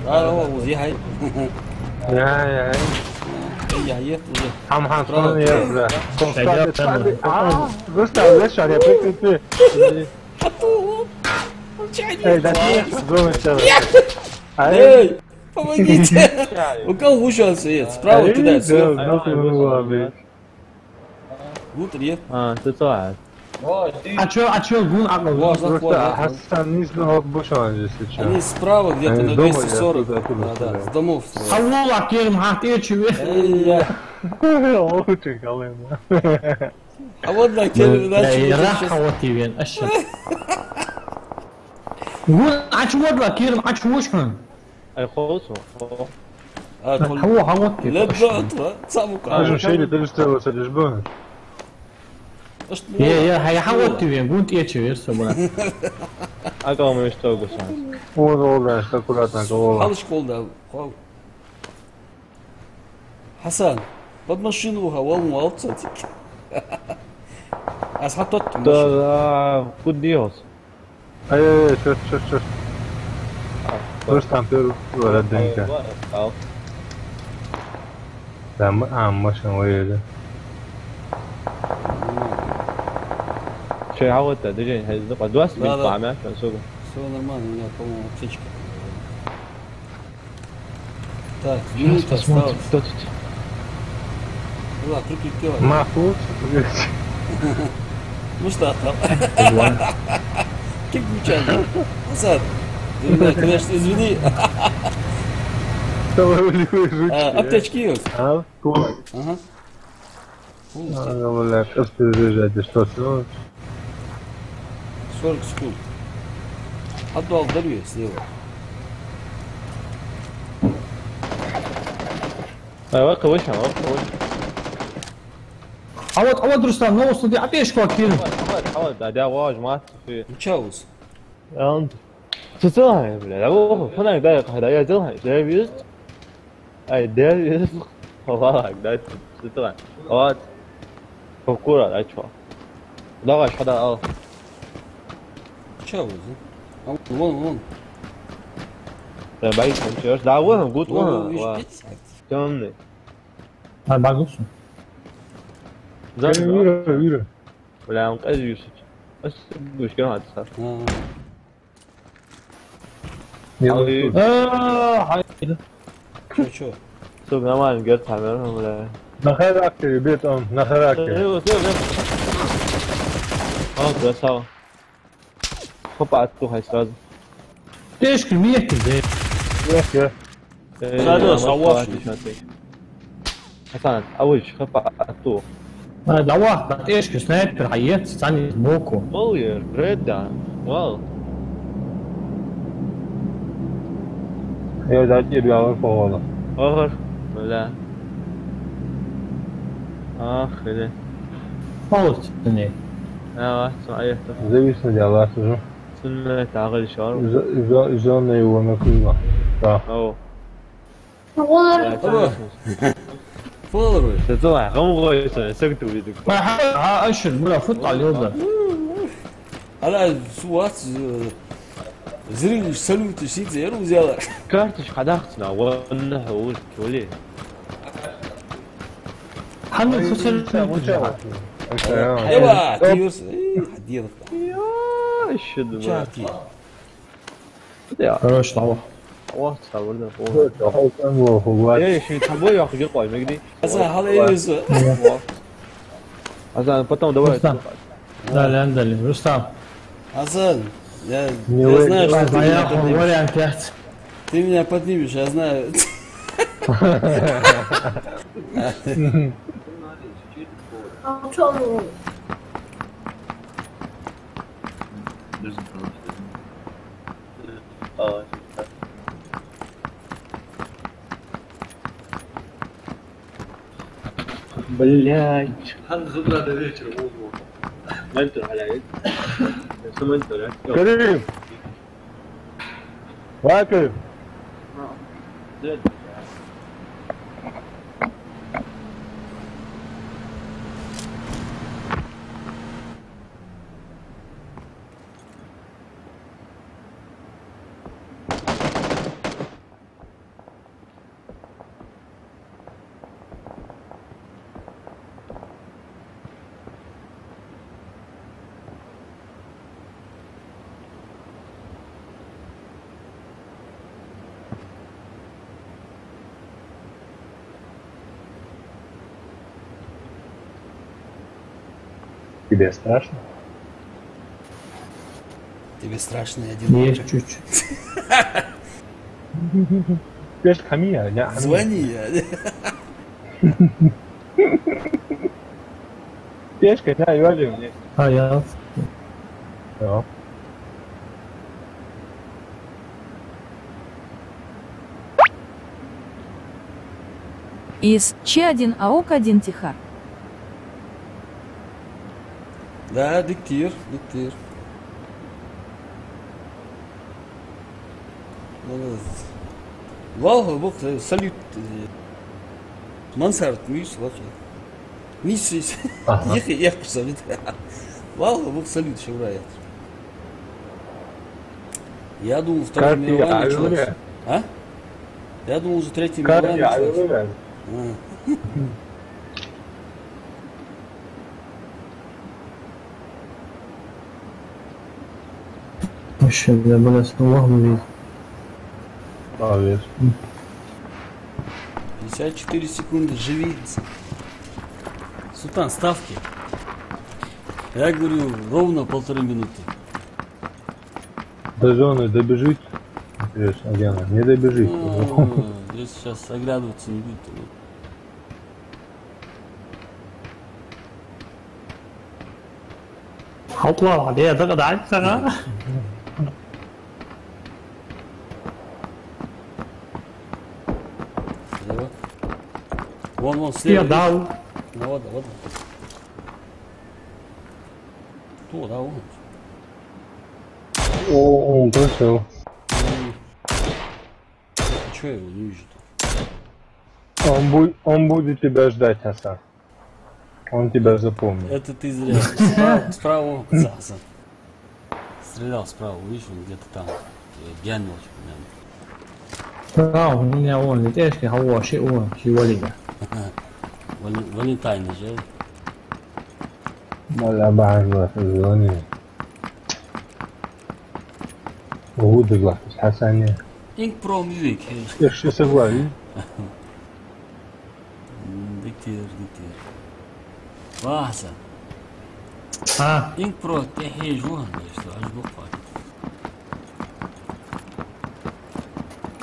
Вот, ехай. Я. Ехай, уже. Хамхан, сон я, бля. Пойдём, пойдём. Заставь, знаешь, я прикрепи. Эй, да нет, зоны Эй, помогите. У кого ушел свет? Справа кидает свет. Внутрь ехай. اه تطلع ачо гун агло Можно Просто хватит. Хасан не знал Бушан здесь сейчас. Они справа где-то Они на дома, я 240. оттуда Да, да, стреляю. с домов стреляют. الله كير محاتير شوي Эй, я. Очень колымно. А вот на теле иначе. راح خوتي وين اشهر قول عش وضع كير عش وشكن الخوص هو خوتي لا بأطرة صعب Скажем, шейле ты устроился лишь бы. يا هي خوتي وين قلت ايه شوي سبنا اقوم يشتغل بسان Вот, Олга, аккуратно, голова. Палочка колда. Хасан, под машину хавал алцать. А с хатот да куд диос Эй, чё. Слышь, там ты родненько. Да, машина уедет. Че, а вот это, движение, это 20 Да, минут да. пламя, сколько? Все нормально, у меня, по-моему, аптечка. Так, минута посмотрим. осталась. Кто тут? Да, прикрепила. Mahmut. Ну что там? Кик включали. Назад. Ты меня, конечно, извини. Tavallıyor жучки. Аптечки есть. А, кулак. Ага. Бля, как перезаряжать, что ты? 40 секунд. Отдал вдаль слева. Вот вышел, вот вышел. А вот, Рустам, ну, смотри, опять шквакин. حاول ده واج مات في Чаус. انت تطلع بلا هو هنا ده هذا يا تطلع ده بيست اي ده بيست والله ده تطلع وات كوكورا ده شو ده واش هذا اه Чаус. Вон. ده بعيد مش ده وين قلت Вон, وين видишь, 50. تمام Ha, bagus. زين Yürü. ولا انقذ يوسف بس مشكلة هذا صار Hayır. Чё? سوق ما نقدر تعملهم ولا Нахарактер, бетон, нахарактер. ايوه اه بس هو خب عدتو هاي استاذ Değiş kılmıyor ki. Yok. هذا صواف. حسن اول شيء خف عدتو هذا واحد ايش كسنايبر حيات ثاني موكو. قوي ريد واو Ya da geliyor kovala. اخر ولا اخر Olur seni. اه واحد صحيح Зависно дела, сужу. سنة تعغل شعر Зона его накрыла. Да. او Фоллоруй. تطلع غم غويسة سكتوا بيدك ما ها اشهر ولا فوت على اليوم. Она суат зрили салют сидит, я взяла. كارتش حداختنا وانا هقول وليه حمل فصل ايوه تيوس حديد. يا الشد شاتي. يا Хорош давай. واحد صورنا فوق Halkan bu huvvat. ايه شي تحبوا يا اخي قطعي مقدي Asa hala yiyorsa. عشان потом давай Рустам. Да, Лендали. Рустам. Hasan, я Не знаю, что ты меня Моя поднимешь. вариант 5. Ты меня поднимешь, я знаю. بلاش هنخبر هذا ليش ما انت على اسمه انت لا Karim. Vakıf. Тебе страшно? Тебе страшно, я одинок. Есть чуть-чуть. Пеш хамия, не хамия. Звони. Пешка, ne öyle mi? Hayat. Tamam. Из Ч1 АОК-1 Тихар. Да, диктир. والله بوقت ساليوت منصرت ميس вообще ميس يخي قصبت والله بوقت салют шеврает. Я думал, второй мировой началось. А? Я думал, уже третий мировой началось. Вообще, бля, снова выйдет. Молодец. 54 секунды, живи. Султан, ставки. Я говорю, ровно 1,5 минуты. До зоны добежит. Интересно, где она? Не добежит. Здесь сейчас оглядываться не будет. Hopla, det är det där, så här. Вон, Я слева. дал. Ну, вот. Кто, да, вон. О, он бросил. А чё я его не вижу-то? Он будет тебя ждать, Асан. Он тебя запомнит. Это ты зря. Справа, Асан. Стрелял справа, видишь, он где-то там. Гянул, А, у меня вон, видишь, как我是我是我里的。 Валентайн же. Моля бахла, звони. Угуды глаз, Хасане. Инк про мюзик. Я же согласен. Диктир. Васа. А, Инк про техей жуан, что аж буква.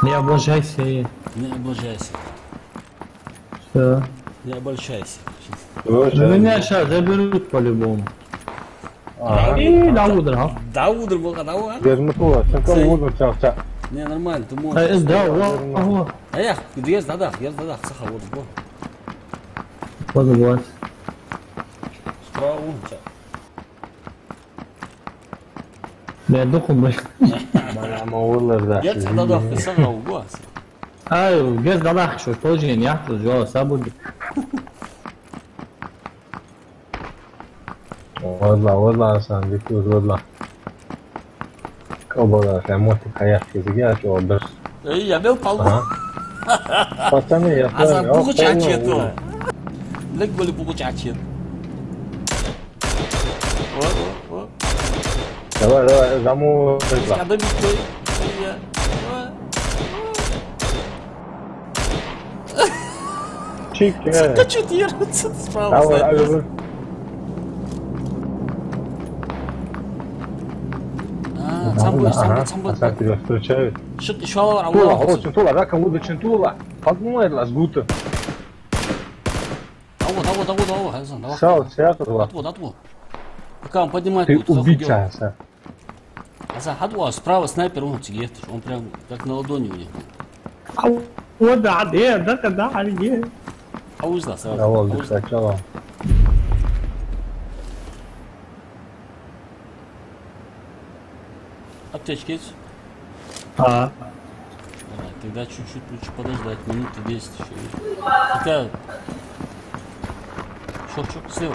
не обожайся. Не облажайся. Все. Не обольщайся. Меня сейчас заберут по-любому. Ага. И на утро, а? Да, удр была, да, Герматула, sen vurdun çarpça. Не, нормально, ты можешь. Да, вот. Аяқ, ез дадақ, саха вот бұл. Вот. Справа он, ча. Я духом, Bana moğullar da. Ез дадақ, саха ол бұл. Ай, без далах, что тоже не яхту, жо, сабуд. Valla Hasan, dikiyoruz valla. Kabalar, sen motif hayat kızı gel ki o bir. Ей, я бел полу. Pataını А за yapar. бугу чачет ол. Лек были бугу чачет. Вот. Давай, заму. Когда бит Çık ya. Качу дерутся справа. Давай, снайпер. abi. Сам будешь. Hasan тебя встречают. Что ты шалава Тула, работал? вот Чентула, раком буду Чентула. Поднимает нас гута. Давай, Хасан, давай. Сал, сятурла. Отвод. Пока он поднимает Ты путь, захуй убийца, делай. Хасан. Хасан, Хадуа, справа снайпер, он тебе, он прям как на ладони у него. Вот да, да. Аузда сразу. Давай, Аузда. сначала. Аптечки есть? А, Давай, тогда чуть-чуть лучше подождать, минуты 10 еще. Хотя... Шок, слева.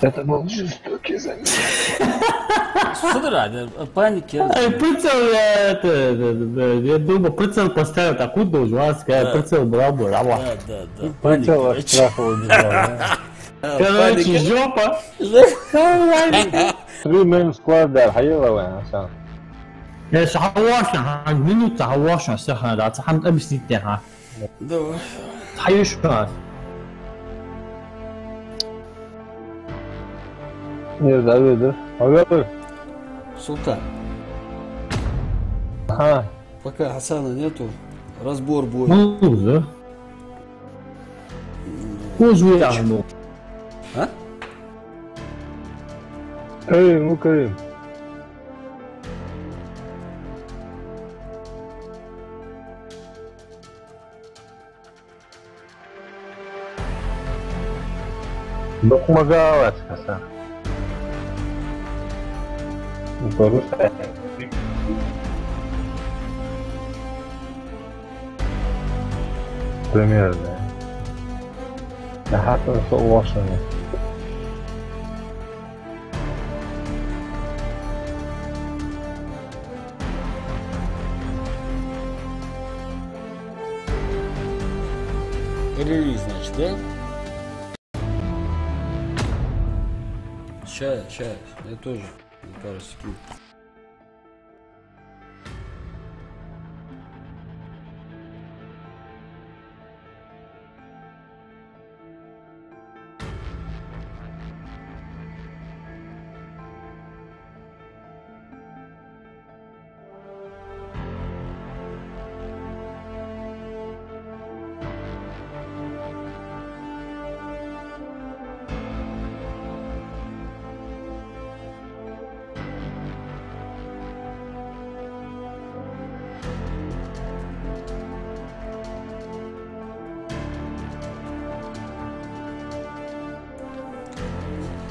Это был жестокий замес. Что ты ради? От паники. прицел, я думаю, прицел поставил такую дозу, прицел брал бы, Да. Прицел Паники. от страха убежал. Короче, жопа. 3 men squad där, hayırlı وين Hasan. Я صحواشنا ها منو صحواشنا سخنا لا صحن أبسي تها Давай. حيوش كاس Nerede abidir? Abi. Султан, Ha. пока Хасана нету, разбор будет. موزة موزة يعملوا А? Karim. Допомагав Hasan. Doğru. Примерно. Да, хата соглашение. Релиз, значит, да? Сейчас, я тоже на пару секунд.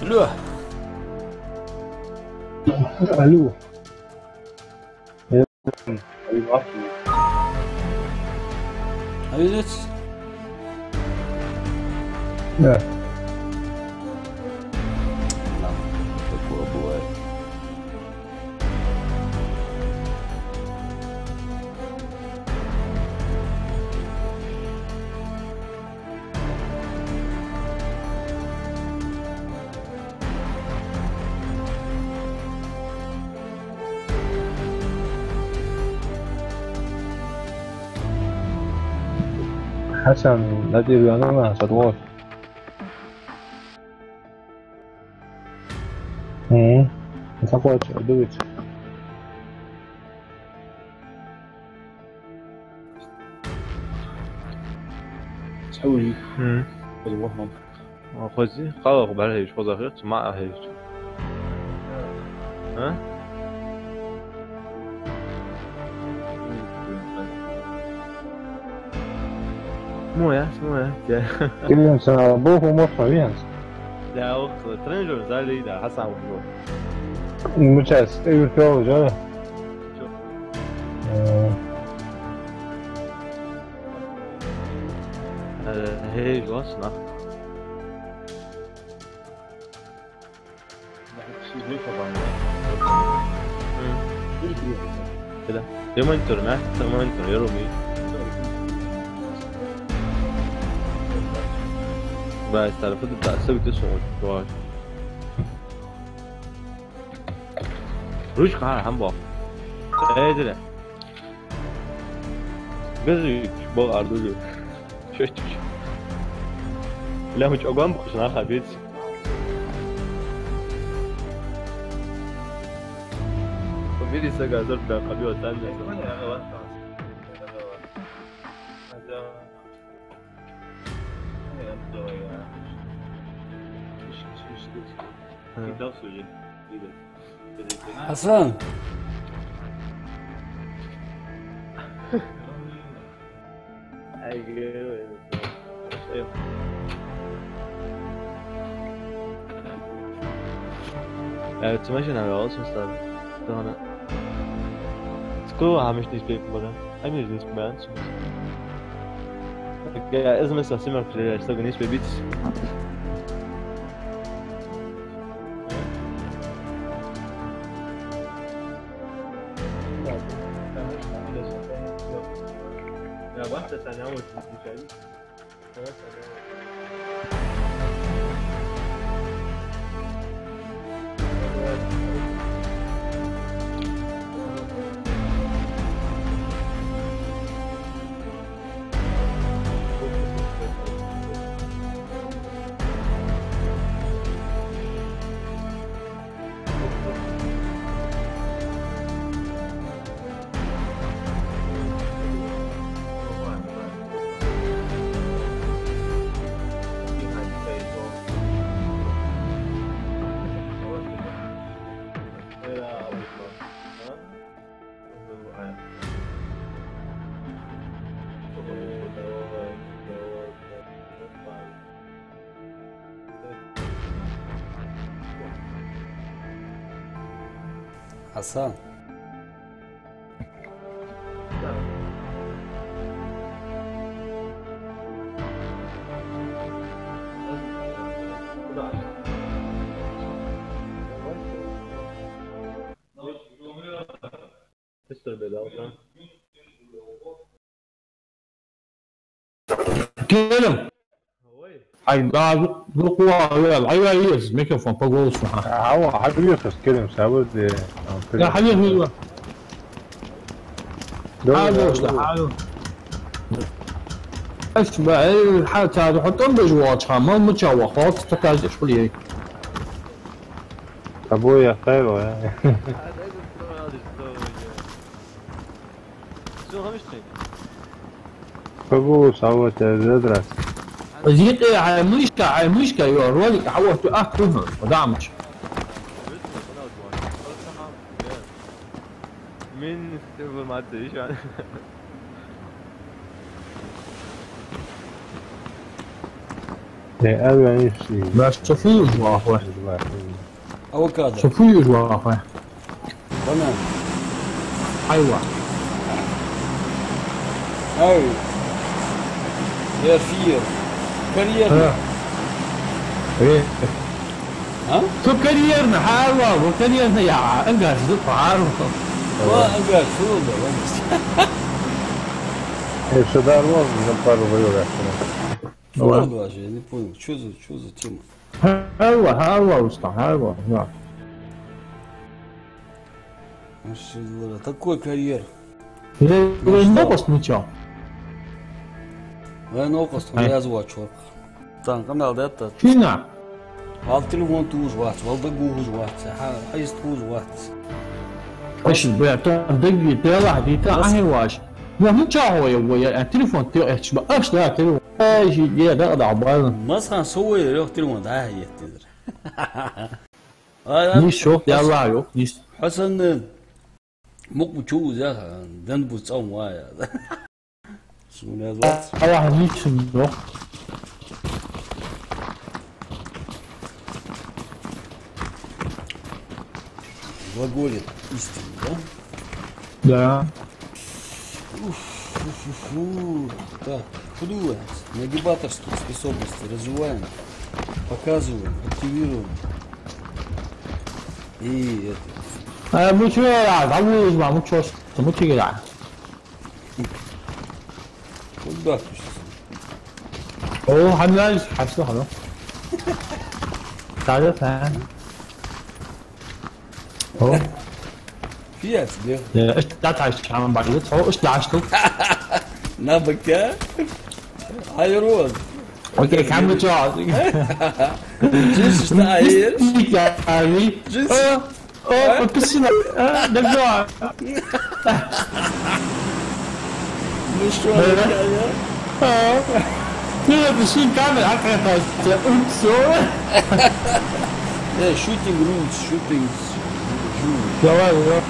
Алло. Алло. А ведь Да. такое бывает. Hasan, la tirana sadwar. Sadwar, do it. تحولي والله خوزي قاوغ بالهيج خوزا غير مع هيج ها مو يا Querían ser bojo muy bien. لا اخ ترينجر زالي لا حسن وحلو Muchas, estoy todo ya. شوف هيج واصلة كده يوم انترنت ما انتر يرومي بس تعرف تبدأ تسوي تسوي واش روش قاعد هم بق ايه ده قصدي بق أردو شو لا مش أقوم بخشنا خبيث وفيدي سجى زرت بقبيل ثانية حسن تماشي أنا راس مستعد أنا تقول عامش نسبة بقى عامش نسبة أنت إذا مثلا سمعت في أشتغل نسبة بيتس يا بحث ثانية أول تسجيل حسن كلم Ai, look well, I use microphone بقول اسمها. هو حبيبي يخص كلمة سعود. يا حبيبي هو. حاول. ايش بقى حتى هذا حطهم بجواتها ما متشوق خلاص تكاز شويه. ابويا خيره يعني. فقول صوت ادرس. زيت مشكلة يورولك عوضت أكله ودعمش. مين تقول ما تدريش يعني. أبي نفسي. بس شوفوا جواه. افوكادو شوفوا جواه. بنان أيوة. هاي يا فير كارير إيه. ها؟ شو كاريرنا حلوة وكاريرنا يا أنجاز دفع عارف. ما أقعد فوق بس Еще да, можно пару выводов. Ладно, вообще, я не понял, что за тема? حلوة وسطى حلوة. Такой карьер. نقص نتشاف. Vai no oposto, não é o WhatsApp. Tá, canal data. فينا. Al telefon tu os WhatsApp, al dagu os WhatsApp, حيز tu os WhatsApp. ايش بيعطون دقي تلا ديتا اهي واش لا مو هو يا التليفون تاعي ايش باش لا تليفون ايش يا ده عبال Mas kan سوي يروح telefon ده هي تدري. نيش شوف يلا يو نيش حسن مو بتشوف ده دن بتصوم وايا. شو نازل؟ الله نيش نو Глаголит истину, да? да Фу. Так, флюенс, нагибаторские способности развиваем, показываем, активируем. И это. مو شو لا مو ما مو شو مو تيجي لا Куда ты сейчас? اوه حملاش حسوا حلو تعرف ها اوه فيها тебе. ايش تعيش عم بعد هو ايش عشتوا Набок, а? Айрон. اوكي كمل جاء Джинсы знаешь? يعني Джинсы. اوه بسنا دجاج Ну что, я? لا بسين كامل عقل Shooting rules, shooting. يا والله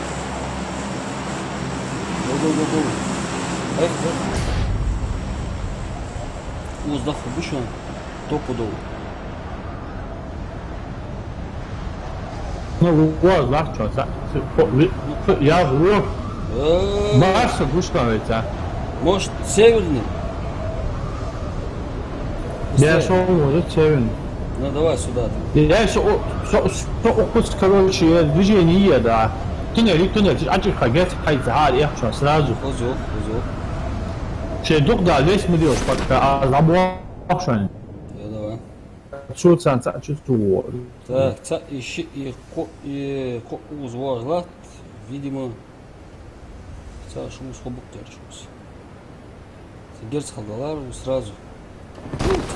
Go. Уздах обычно топудово. ну вот легче я вру Марс густавится Может, северный? я шел вот севен Ну давай сюда. я еще короче движение да туннель عجل حاجات حيث عالي يحشر سراجه Хозок. شيء دقدة ليش مديوش بقى العبوة عشان Давай. شو تسانسا شو تو Так, и узвар, видимо, Саша ушхобук держался. Герц халгалар сразу.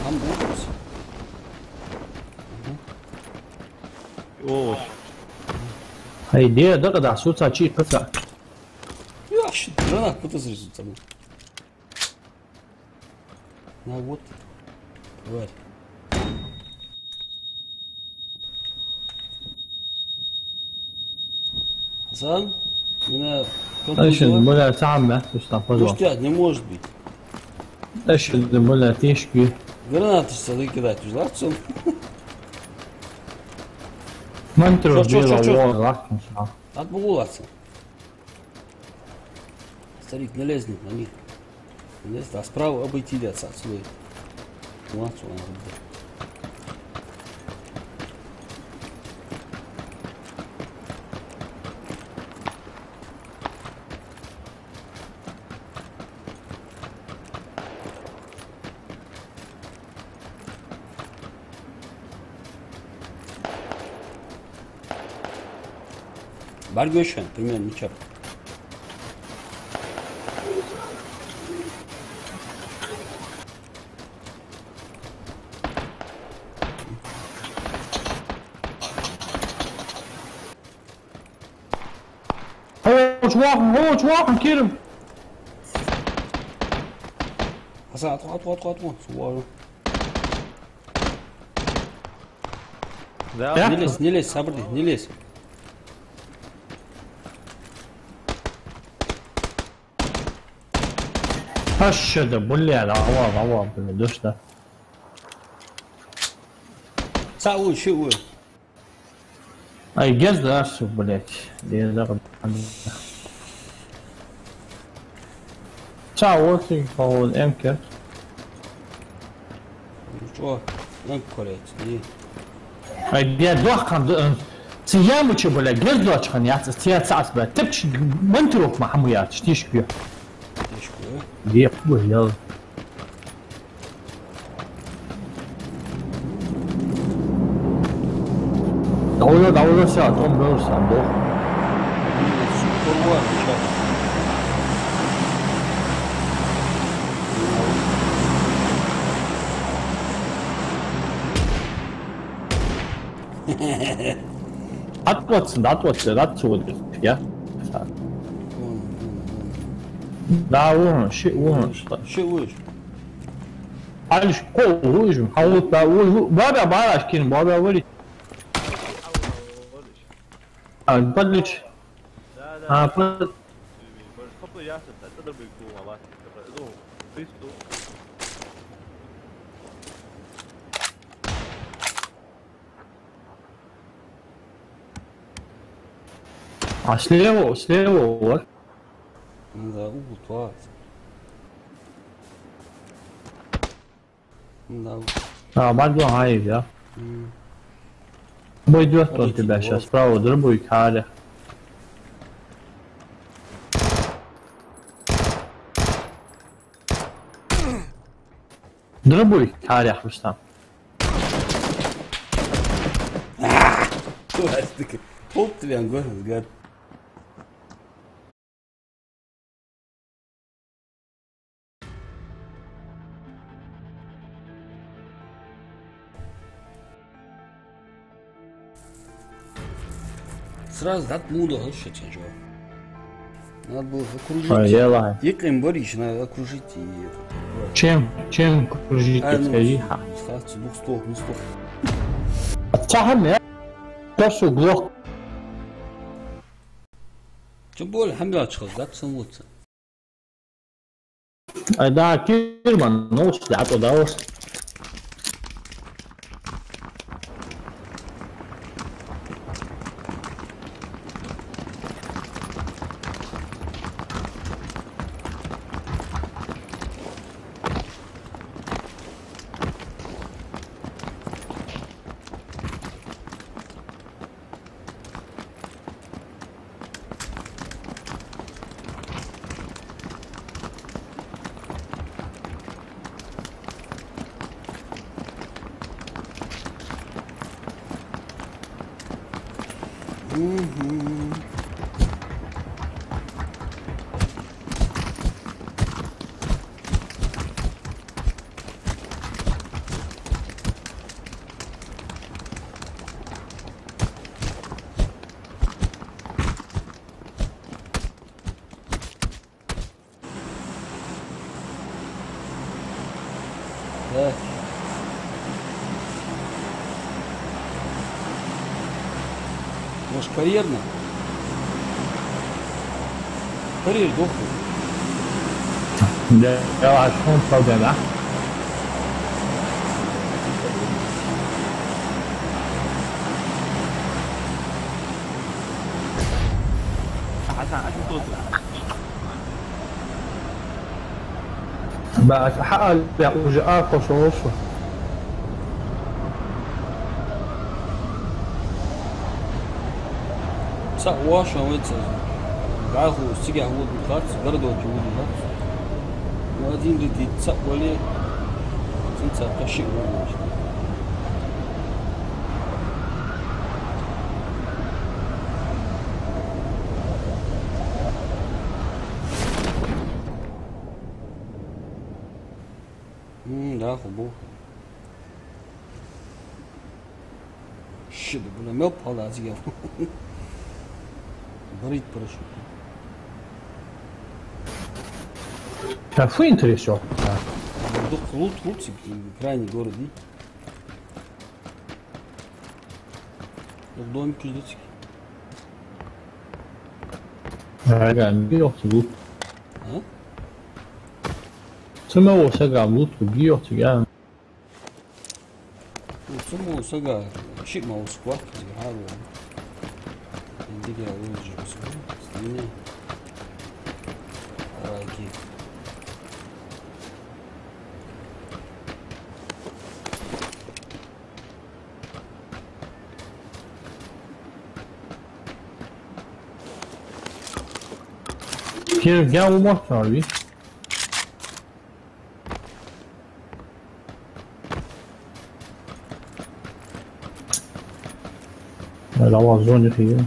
Там будет. О, هاي دي دقدة شو تسانشي قصة Я щит, гранат потазрезу там. На вот. Тварь. Хасан, меня ايش المولا تعمل مش تنفذوا Пусть не может быть. ايش المولا تيشكي Гранаты сады кидать, ждаться. ما انت شوف. والله Отбулаться. Старик, не лезет на них. Не лезет, а справа обойти отца отсюда. Вот, что надо было. Bargöşen, примерно ничего. هو جواهم كيرم. Hasan atma. Suvarı. Да, Ne les, sabır değil, ne les. هشده بولي على عوض دوش ده. Sağ ol, şey ol. اي جاز ده اشوف بوليك دي ده تاع working for الامكر. Čo, lan kolet, ne? اي دي دوخ كان تيامو تشي بوليك جاز دوخ كان يات تيات ساعات بقى تبش منتروك مع حمويات تشتيش بيه Teşekkür. دي قوه يلا دولة ساعة تقوم بيرسل دوخ. Spor var, çak. atwatsın ya. Daha vurun, vurun. Şey ol. Aliş kovucum, havut da baba baraş kin baba vuri. بدلش لا بدل الخط ياسر تقدر بيكون مع بعض تقدر فيستو слева Да, утват. Да. برضو عايز يا بيدوت انت باشا سبراو ضربوا يكاره ضربوا يكاره يا حسام Что это? Топ тебе ангор, гад. Сразу дат мудо вообще чего. Надо было окружить. يلا Екаем Борич, надо окружить и чем кружить рيحة ставьте двух стол. تفهم يا تاسو глох Тем более, хамила чхоз, да, ценвуться. да كيرمان نوش لعطو داوس Да. Может, карьерно? Карьер дохлый. ده هتكون فوضى ده بقى تحقق وجاء قصوصه Sa wash on with Gahu Siga wood cuts, Gardo to wood cuts. Один летит, цап более. Синца каши вош. ابوه شد بنا ملب هذا عزيز بريد برشو Фу, интересно. Лут, крайний город, не? Домик ждете. Ага, yok bu. Ha? Tüme olsa gamlut bu yok ya. Tüme olsa ga, şık mı olsa bak, hadi. İndi gel olacak olsa. Yine. Araki. Gel olmak var bir. Böyle Amazon yapıyor.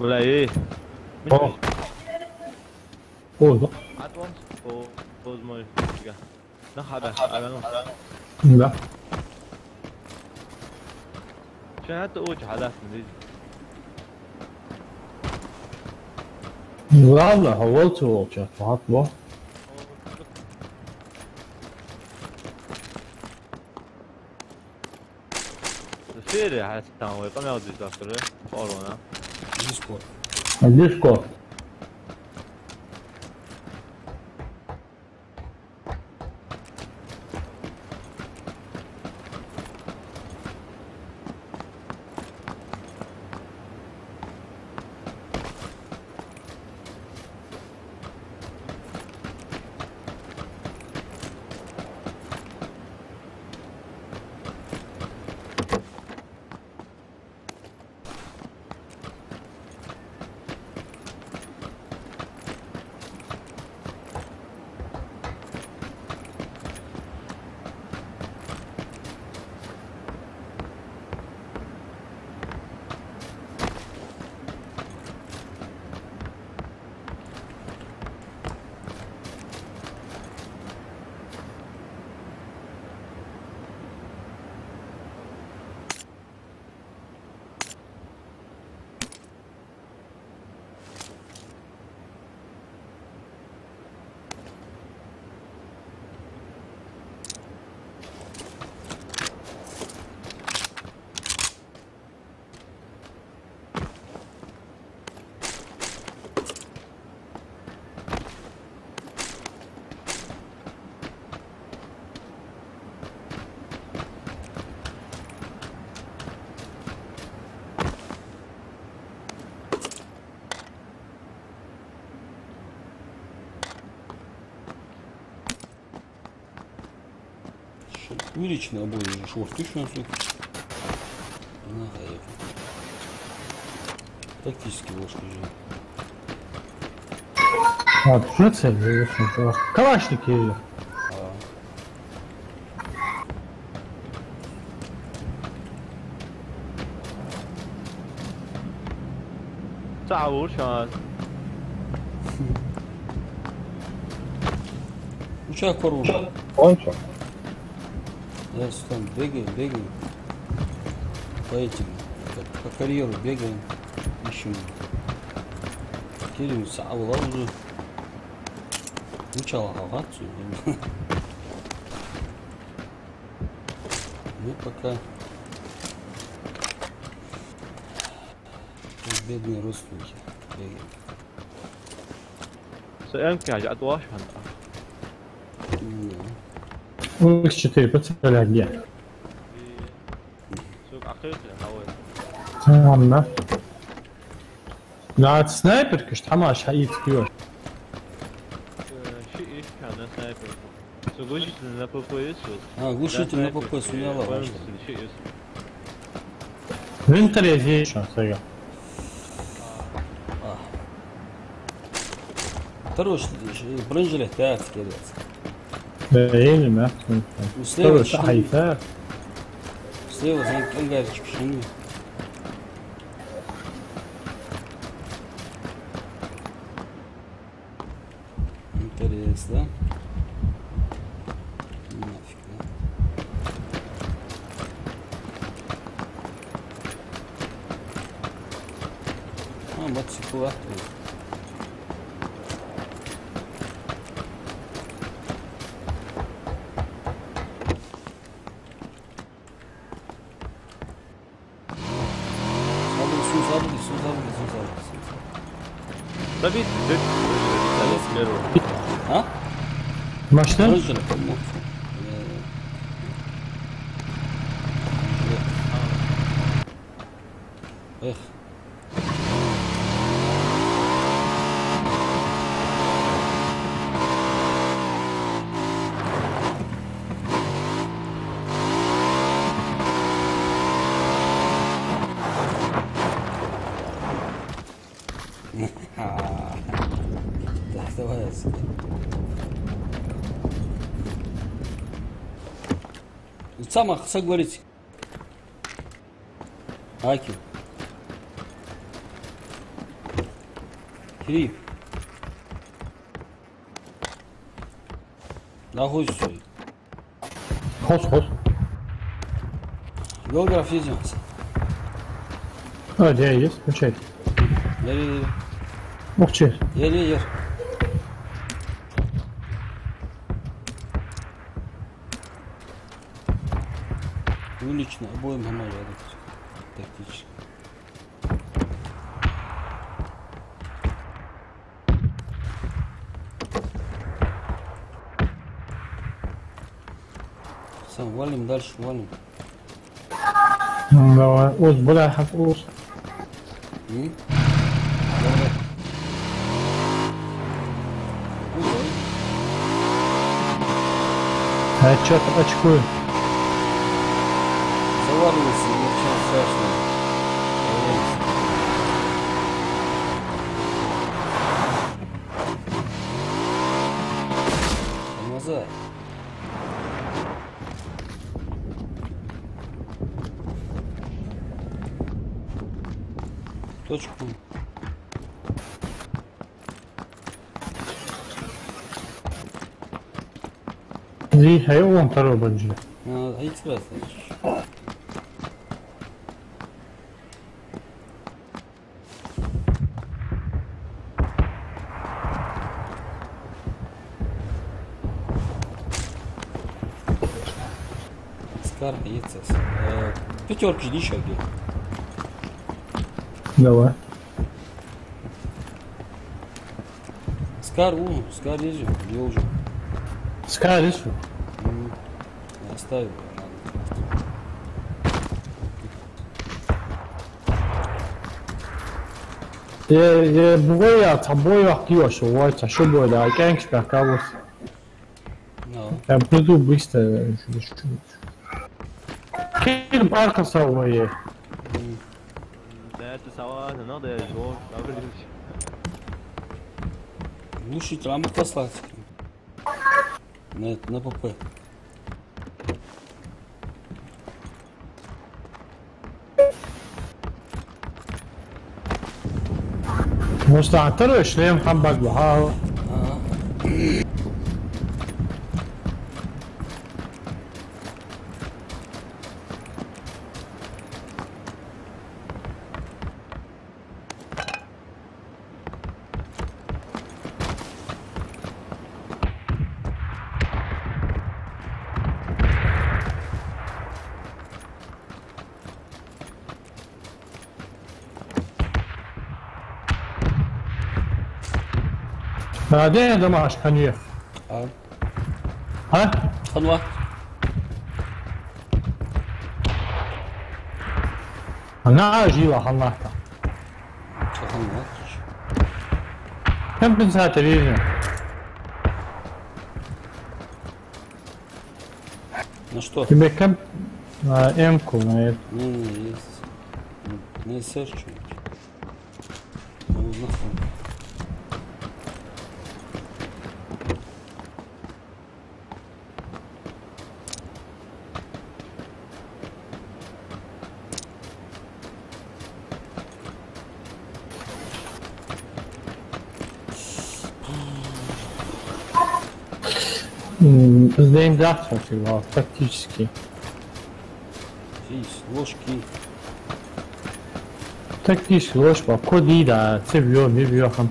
Mulai. Oh. Oldu. Advance. Bozmayı. Nah ada. لا. شنو حتى اوج حالات من Valla havalı olacak. Rahat bu. السيري حتى هو كم ياخذ يسافر اورونا Discord. Discord. Уличный обои шорты şu an su. Hayır. Тактически ложка. Ha, şunu seviyorsun. Kalaşlık geliyor. تعور شان Uçak var orada. Oysa. Я там бегаем. По этим, по карьеру бегаем, ищем. Келим саула уже. Учала авацию. Ну пока. Бедные родственники бегаем. سأمكن حاجة أتواش هلا X4 بتسأل gel. سوق عقيق هاوي Tamam. لا سنايبر كشت حماش حقيقي كيور. شيء إيش كان سنايبر سوق на ППС Глушитель на ПП сумела. شيء Winterization сега. Хорош, бронежилет, так, скидывается. Değil mi? Слева Tabii hayfa. Слева за ангарчик шагни. Интересно. Нафиг, да? Мотоцикл. Tabii dök. А? Başla. Рыжий, по-моему. Эх. Да, давай отсюда. Сама соговорите. Аки. Кириев. Нахуй свой. Hos. Географ едемся. Hadi yes. Uçak. Yer. Uçak. Yer. Улично, обоим оно рядом. Тактически. Сам, валим дальше, валим. Давай. Уз, бля, хак уз. Давай. Что-то очкую. Заваливайся, ничего страшного. Тормозай. Точку. Зи, а его вон второй банджи. А иди сразу, значит. Скар, яйцес. Пятерки жди еще где. Давай. Скар, Скар езжу, где уже. Скажешь? Оставил. Boya ta boya kiyosu white şu böyle genç bir kabus. No. Ya bunu bu işte şu. Kim arka savmayı? Да, это сова, надо я его. Лучше трамп послать. На ПП. مستعطر شلون محبك بها بعدين هذا ما اشكانيه ها خلوة. انا اجي والله خلوة. كم بنسى تليفون На что? тебе كم эмку на это Не, есть. Не серч что-нибудь. Ну, знаком. Сдаем фигал, тактически. Здесь ложки. Тактически ложка, коды, да, цевьё, мивьёхам.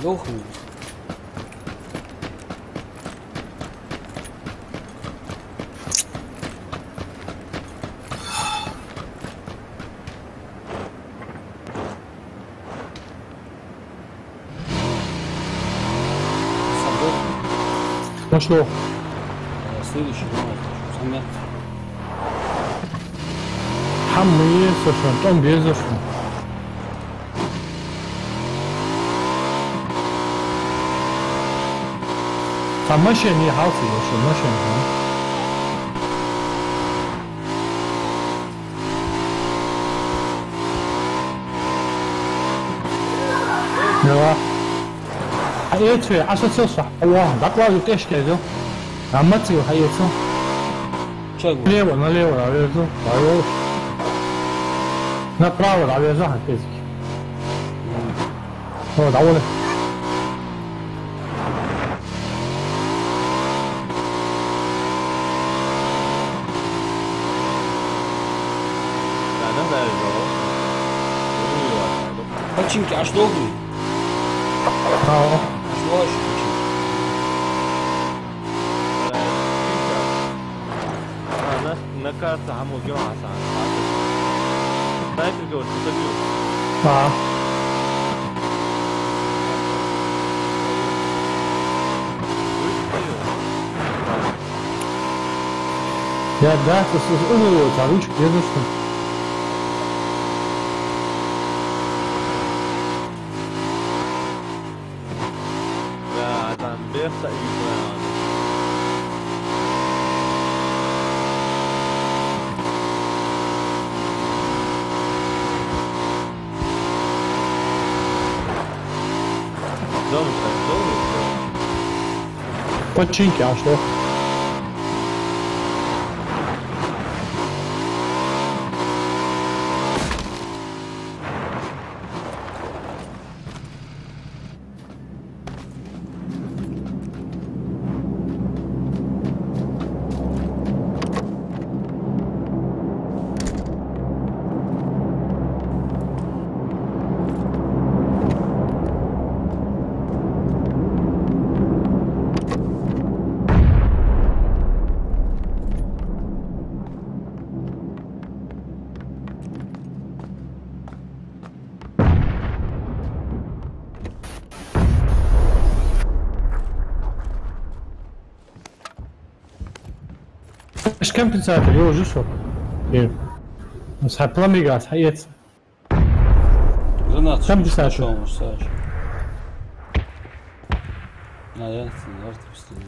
Лоху. Ну что? Следующий номер. Самя. Хаммы, слушай, там без зашел. Там машина не хаусы, еще машина. Да. А эти, а что целся? О, докладываю кэшки, а мотив, а эти. Чего? Налево, налево, навезу. Направо, навезу, опять. О, довольно. Починки, аж долгий. Ага. Аж долгий починки. На карте хаму гёасан. Снайпер говорит, что добил. А. Я, да, это ручку, я за что? Да, там беса и Починки, а что? ايش كم تسافر يو جسر ايه بس هبلامي قاس حيت Гранат. Там писать. Что он, Саш? А, я арт поставил.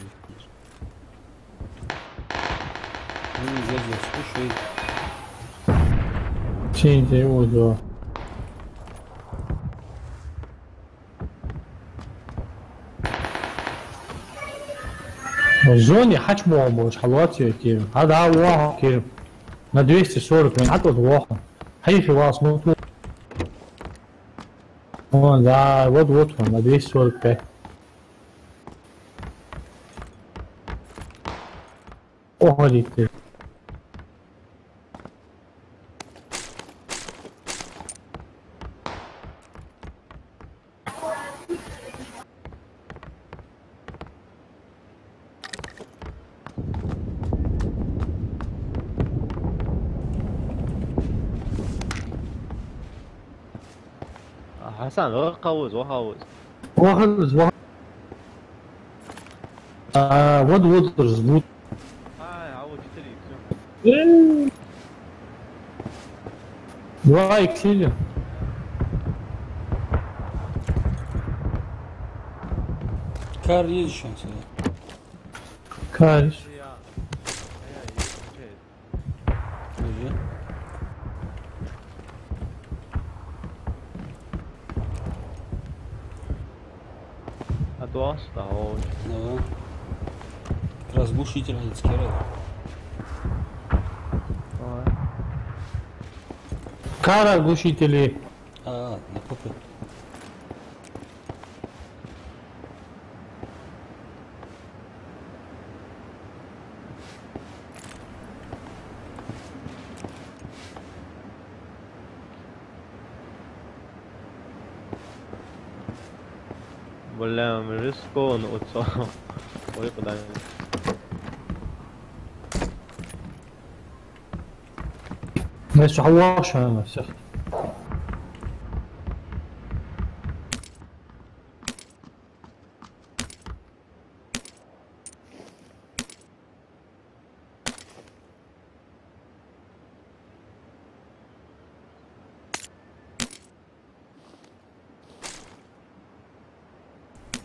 Ну, я слушай. чините его да в зоне хачмо можешь халвати кирим هذا واحد كيرم на 240 من عدد واحد هي في واس مو вон да вот на 245 уходите حسن روح قوز وقوز واحد вот жмут عوض اشتري два иксиля Kar yedi şu an sana. Karış. Böyle. Отвоз, да, вот. Да. Как раз глушитель скидывает. Кара глушители. А, на попе. 몰래 하면 리스코는 5천. 뭐 입고 다니는. بس حواش انا بس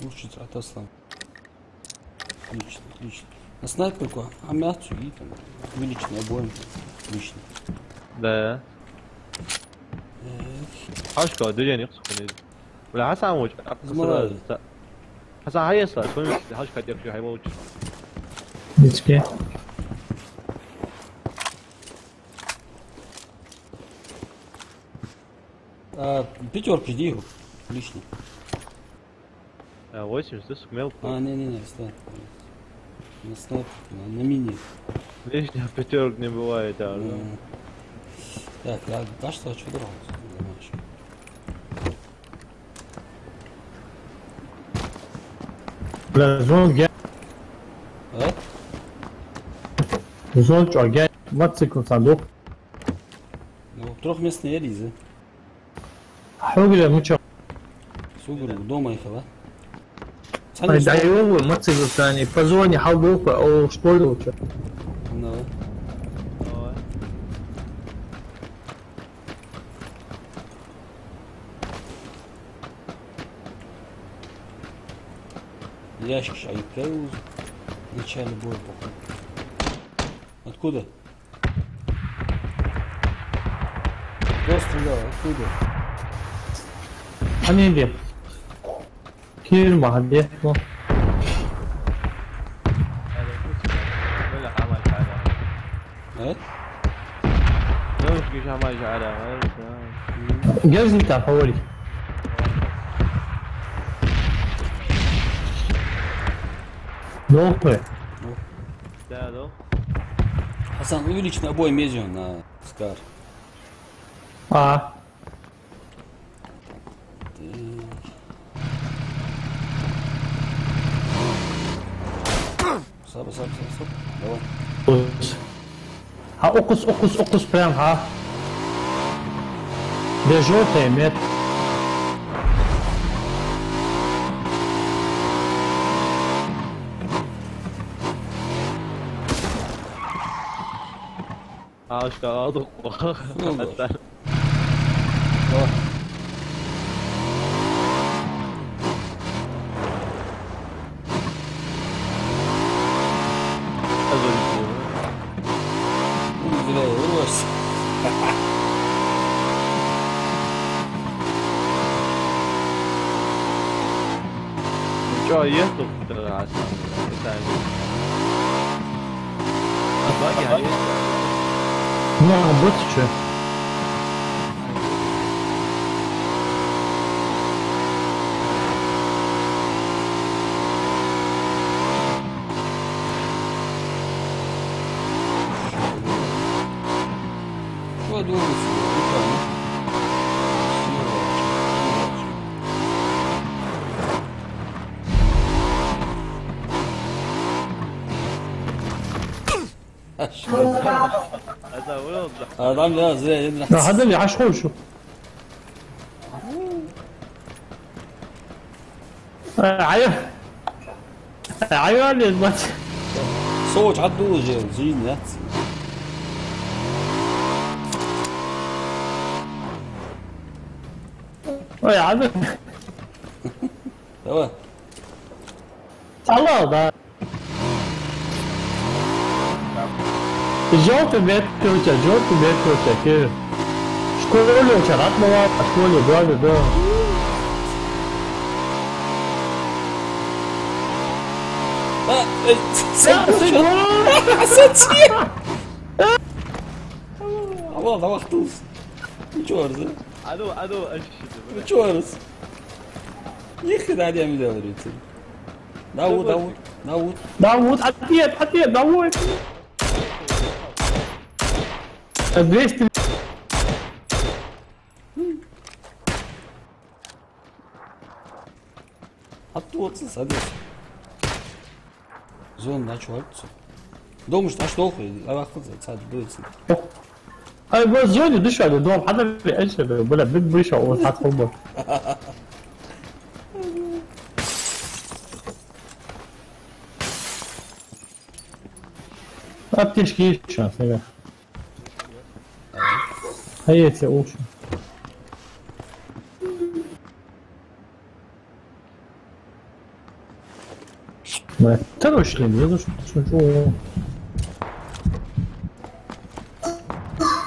Лучше Атлан. Отлично, отлично. А снайперку Амятсу и там увеличенный обоим. Отлично. 네. 하우스가 늦어야 역수 보내지. 원래 하산 오지. زمرة. 하산 하이에서 손을 하우스가 역시 하이 먹지. ديسكي Пятерки жди его. Отлично. 80 мелко. Не, снайпер. На снайпер, на мини. Лишних пятерок не бывает, да. Так, да что драл? لا زون جاي А? زون جاي ما تسكن صندوق Ну, трехместные ризы. حوجي مو Сугру, дома их, да? دايو ما تسكن ثاني فزوني حوجوك او شطولو Ну, ящик шайкеуз. В начале боя, походу. Откуда? Кто стрелял? Откуда? 아니 근데 킬 많은데 뭐 ولا عمل حاجة. А? لو مش عمل حاجة. جاز انت حوالي نوفي Да, да. Хасан, увеличенный обоим медиум на Скар. اه Саба. Давай. ها اقص برام ها ده جوتي ميت 하우스가 어둡고. Давай. Разделяй, 저 이해도 들어갔어. 일단. 막이 아니겠어. не работает что Подумайте, руками. هذا ولد. Adam biraz zeytin. لا هذا اللي عاش شو عيال الماتش Soğuç hatta zeytin ya. يا عم Давай. الله ده جوت بيت كوتشا كيف شكون له شرط مواد شكون له ده Hassatinha! Allah da vaxtınız. 3 horas, hein? عدو أشد. 3 horas. يخد عليها من داود يتصل. داوود حطيت داوود 200 حطوا садись. Зон açıyordu. Doğmuş taş doğru. Ayakta zaten duydun. اي بس زوني دشوا دوم حدا بيأجل ولا بيبرشوا وحطهم. ما بتشكيش شو سوي. هي تقوش. ما تروش لين يدوش شو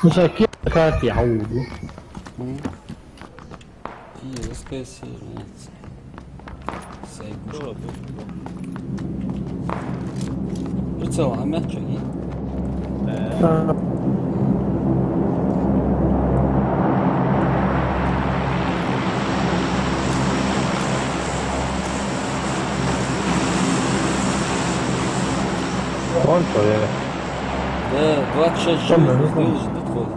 مش أكيد كانت يعودوا. İyi, eskisi. Sevgi. Rıçal Ahmet çok iyi. Quanto é? 26 живых сделаешь, подход.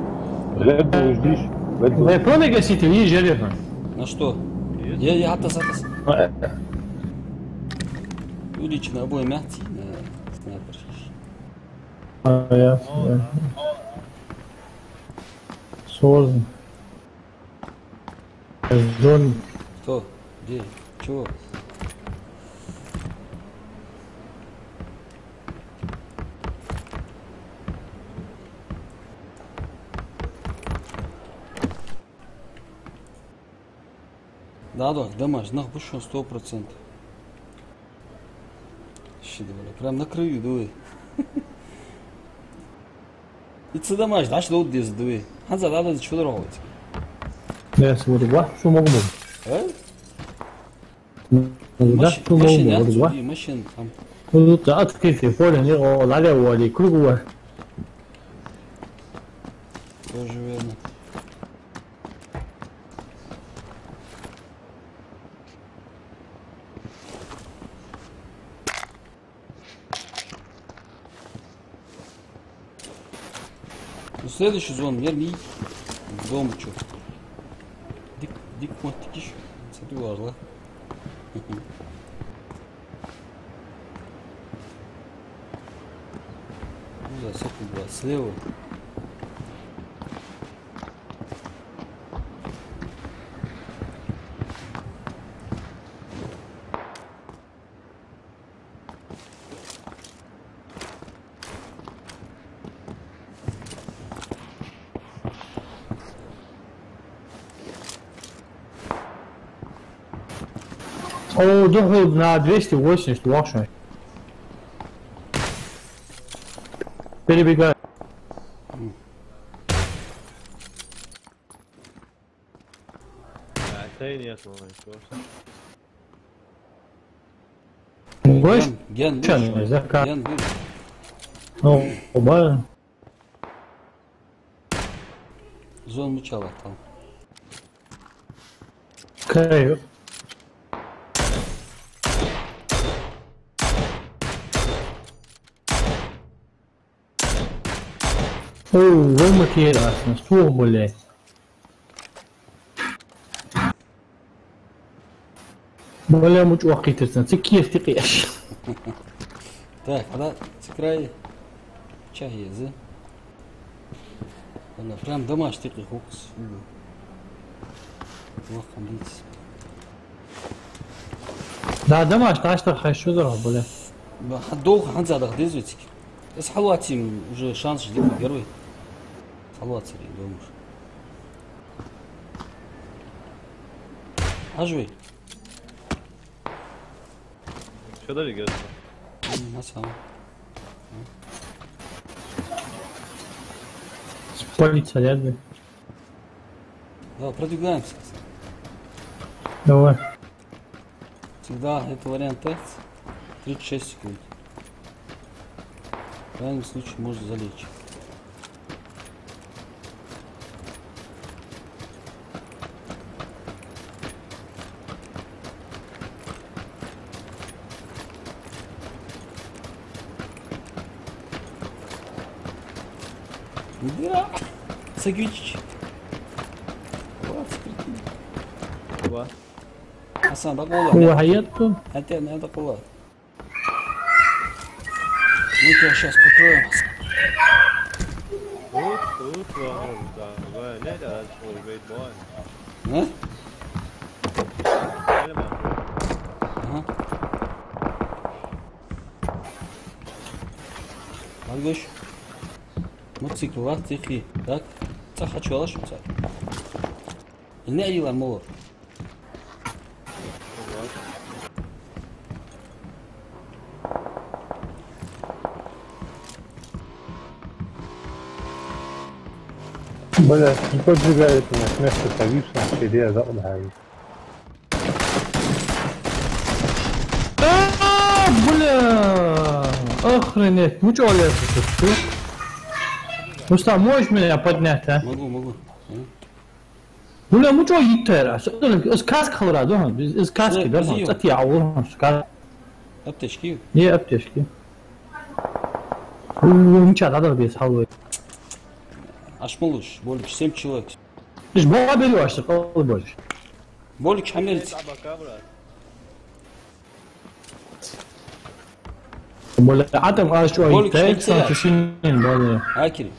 Лебу ждишь? ما يبغى سيتي يجي يجرب. На что? Я атас. Увеличены обои мягкие на снайпер. يا سوز الزون. Кто? Где? Чего? Да, дамаж, нахуй 100%. Şimdi böyle, прям на краю, дуй. İçi дамаж, daş da oddiz, дуй. Hanza da çudur olacak. لا سوود واحد شو مغمض. He? لا شو Машин مغمض yaptı, واحد. машин там. قلت أتكلم في فول يعني أو لا ولي كل هو. Тоже верно. Ну, следующий зон, верни. Дом что? Дик мотикиш. Смотри, важно. Ну да, секунду, да, слева. О, дохлый на 280 лошадь. Перебегай. تاني يا اخوان Гость? Ген, Чё, вышел. закат? Ген, вышел. Ну, оба. Зон мучала там. Кайф. О, вон керасна, что, блядь. Бля, муч вақитирсан, ты киев тиқияш. Так, она с края чай езы. Она прям домашний такой хукс. Лохом лиц. Да, домаш, ташта хай шо бля. Долго ханзадах дезветик. С халатим уже шанс ждет герой. Халат сырый, думаешь. Ажуй. Что дали говорят? На самом. Спалиться рядом. Да, продвигаемся. Давай. Всегда это вариант тест. 36 секунд. В крайнем случае можно залечь. Да, Сагвич. Вот, Два. Hasan bak هو oğlum. حياته Hadi nerede kola? Ну-ка, сейчас покроем. nerede açıyor beytboy? А? Algoş. Motocikl var, tixi. Так, ça хочу алаш ça. Ne ediyorlar mor? Блядь, не поджигает меня с места повисла, идея залагает. бля! Охренеть, ну чё лезешь тут? Рустам, можешь меня поднять, а? Могу. Бля, ну чё итера? Из каски хлора, да? Из каски, да? Кстати, я уже сказал. Аптечки. Не аптечки. Ничего, надо без халвы. Ашмалыш, болик 7 человек. Лишь бога берешь, колы больше. Болик хамерец. Бля, атом, а что, Болик итер, швейцария. тишинин, бля. Акери.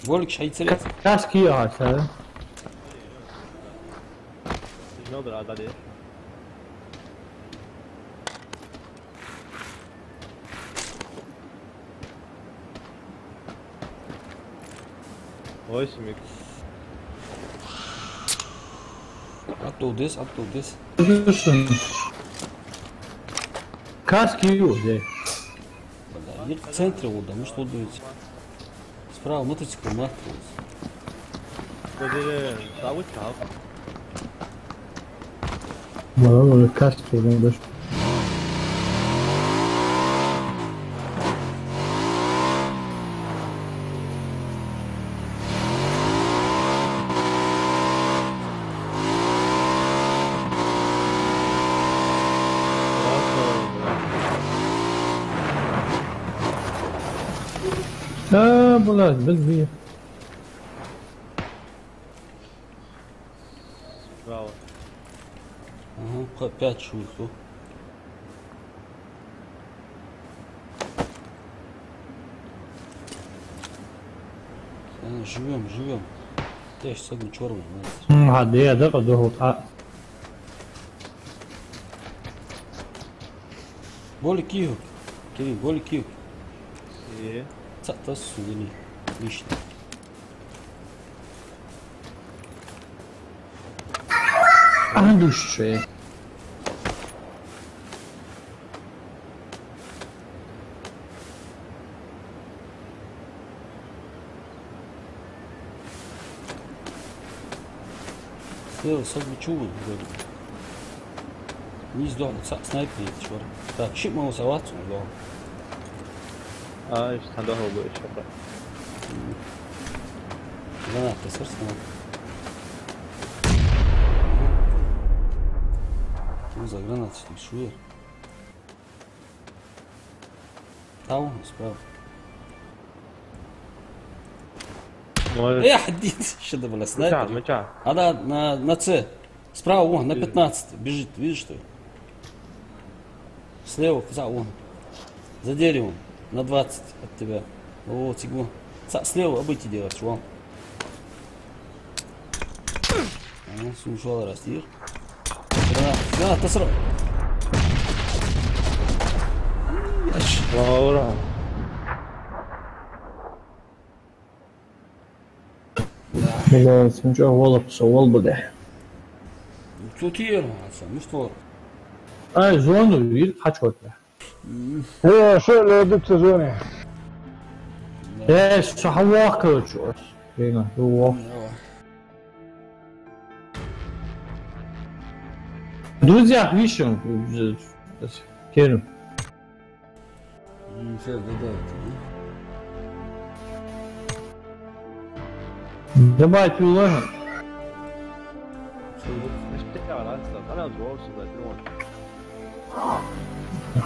Болик швейцарец. Каски я, а? Signal radar dele. Ой, смик. Оттудес. Каски ю, да. Бля, в центре вот, мы что думаете? Справа мотоцикл махнулся. Böyle davul çal. Бля, каски, да. Блядь, бля. Bravo. Ага, 5 человек. Живем. Ты сейчас огонь черный. Hadi ya da kadar Болик кио. Кирилл, болик кио. İyi. Цата судили. Лично. а душе. Слева согли чуван. Не сдохнул. Снайпер чувак. Так, щип могу соваться, но Aa işte daha oldu şaka. граната сырснула. Ну, за гранат шуер. Там справа. Може. حديت что это было снайпер. Меча. Она на С. Справа вон, на 15. Бежит, видишь что? Слева, вон. За деревом. На 20 от тебя. Вот, тигу. Слева обойти делать, вон. Слушал раз, видишь? Граната сразу. Ура. Блядь, ничего, голубь, совал бы, да. Тут ерма, ну что? Ай, зону, видишь, хочу это. Şöyle ödük sezonu. Что хавах, короче. Видно, его. Друзья, ищем. Керим. Сейчас додать. Давай, уложим. Ana zor su zaten o.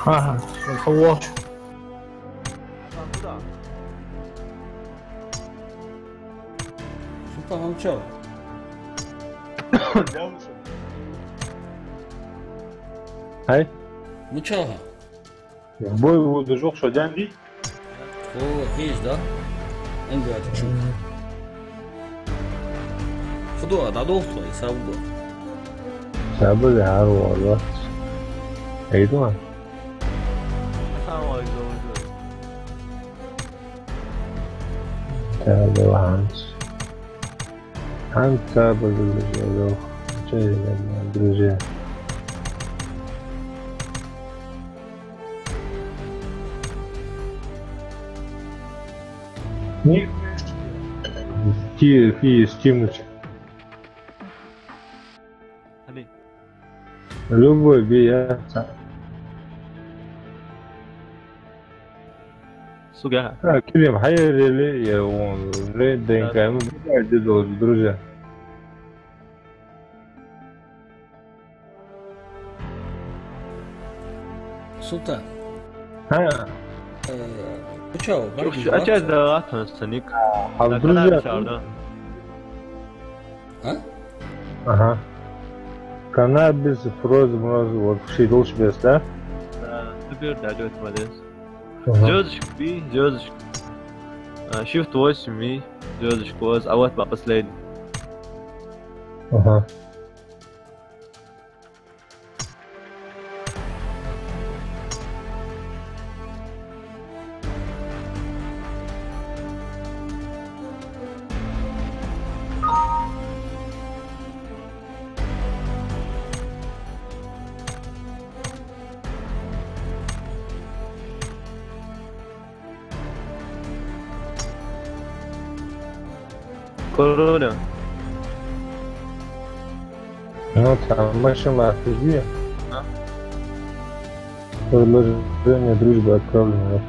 Ага, хавах. Burada. Что там молчал? Devam mısın? Hay, Ну чё? в бой буду жоқ шодан ди. О, есть, да? Энга, ты чё? Фудо, да долго, и сабдо. Sabır ya valla. Eydi mi? 상황이 너무 좋아. Tabii Hans. Hans sabır yok. Şey друзья. Не. Фи стимнуть. 아니, Любой бия. сука. Кирим, хайрели, я он, рейдинг, мы друзья. Султан, Ha, ну чё, Çok şu açıda atmasın ilk. abi Ne kadar друзья. dışarıda. А? Ага. Каннабис, мороз, вот все должны быть, да? Теперь дойдет молодец. Ага. Звездочка Би, звездочка. Shift 8 Mi, звездочка was, а вот последний. Ага. Корона. Ну там машина офигеет. А? Предложение дружбы отправлено.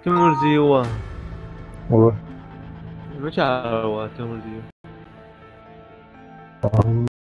Timurziwa. Вот. Мчарова Timurziwa.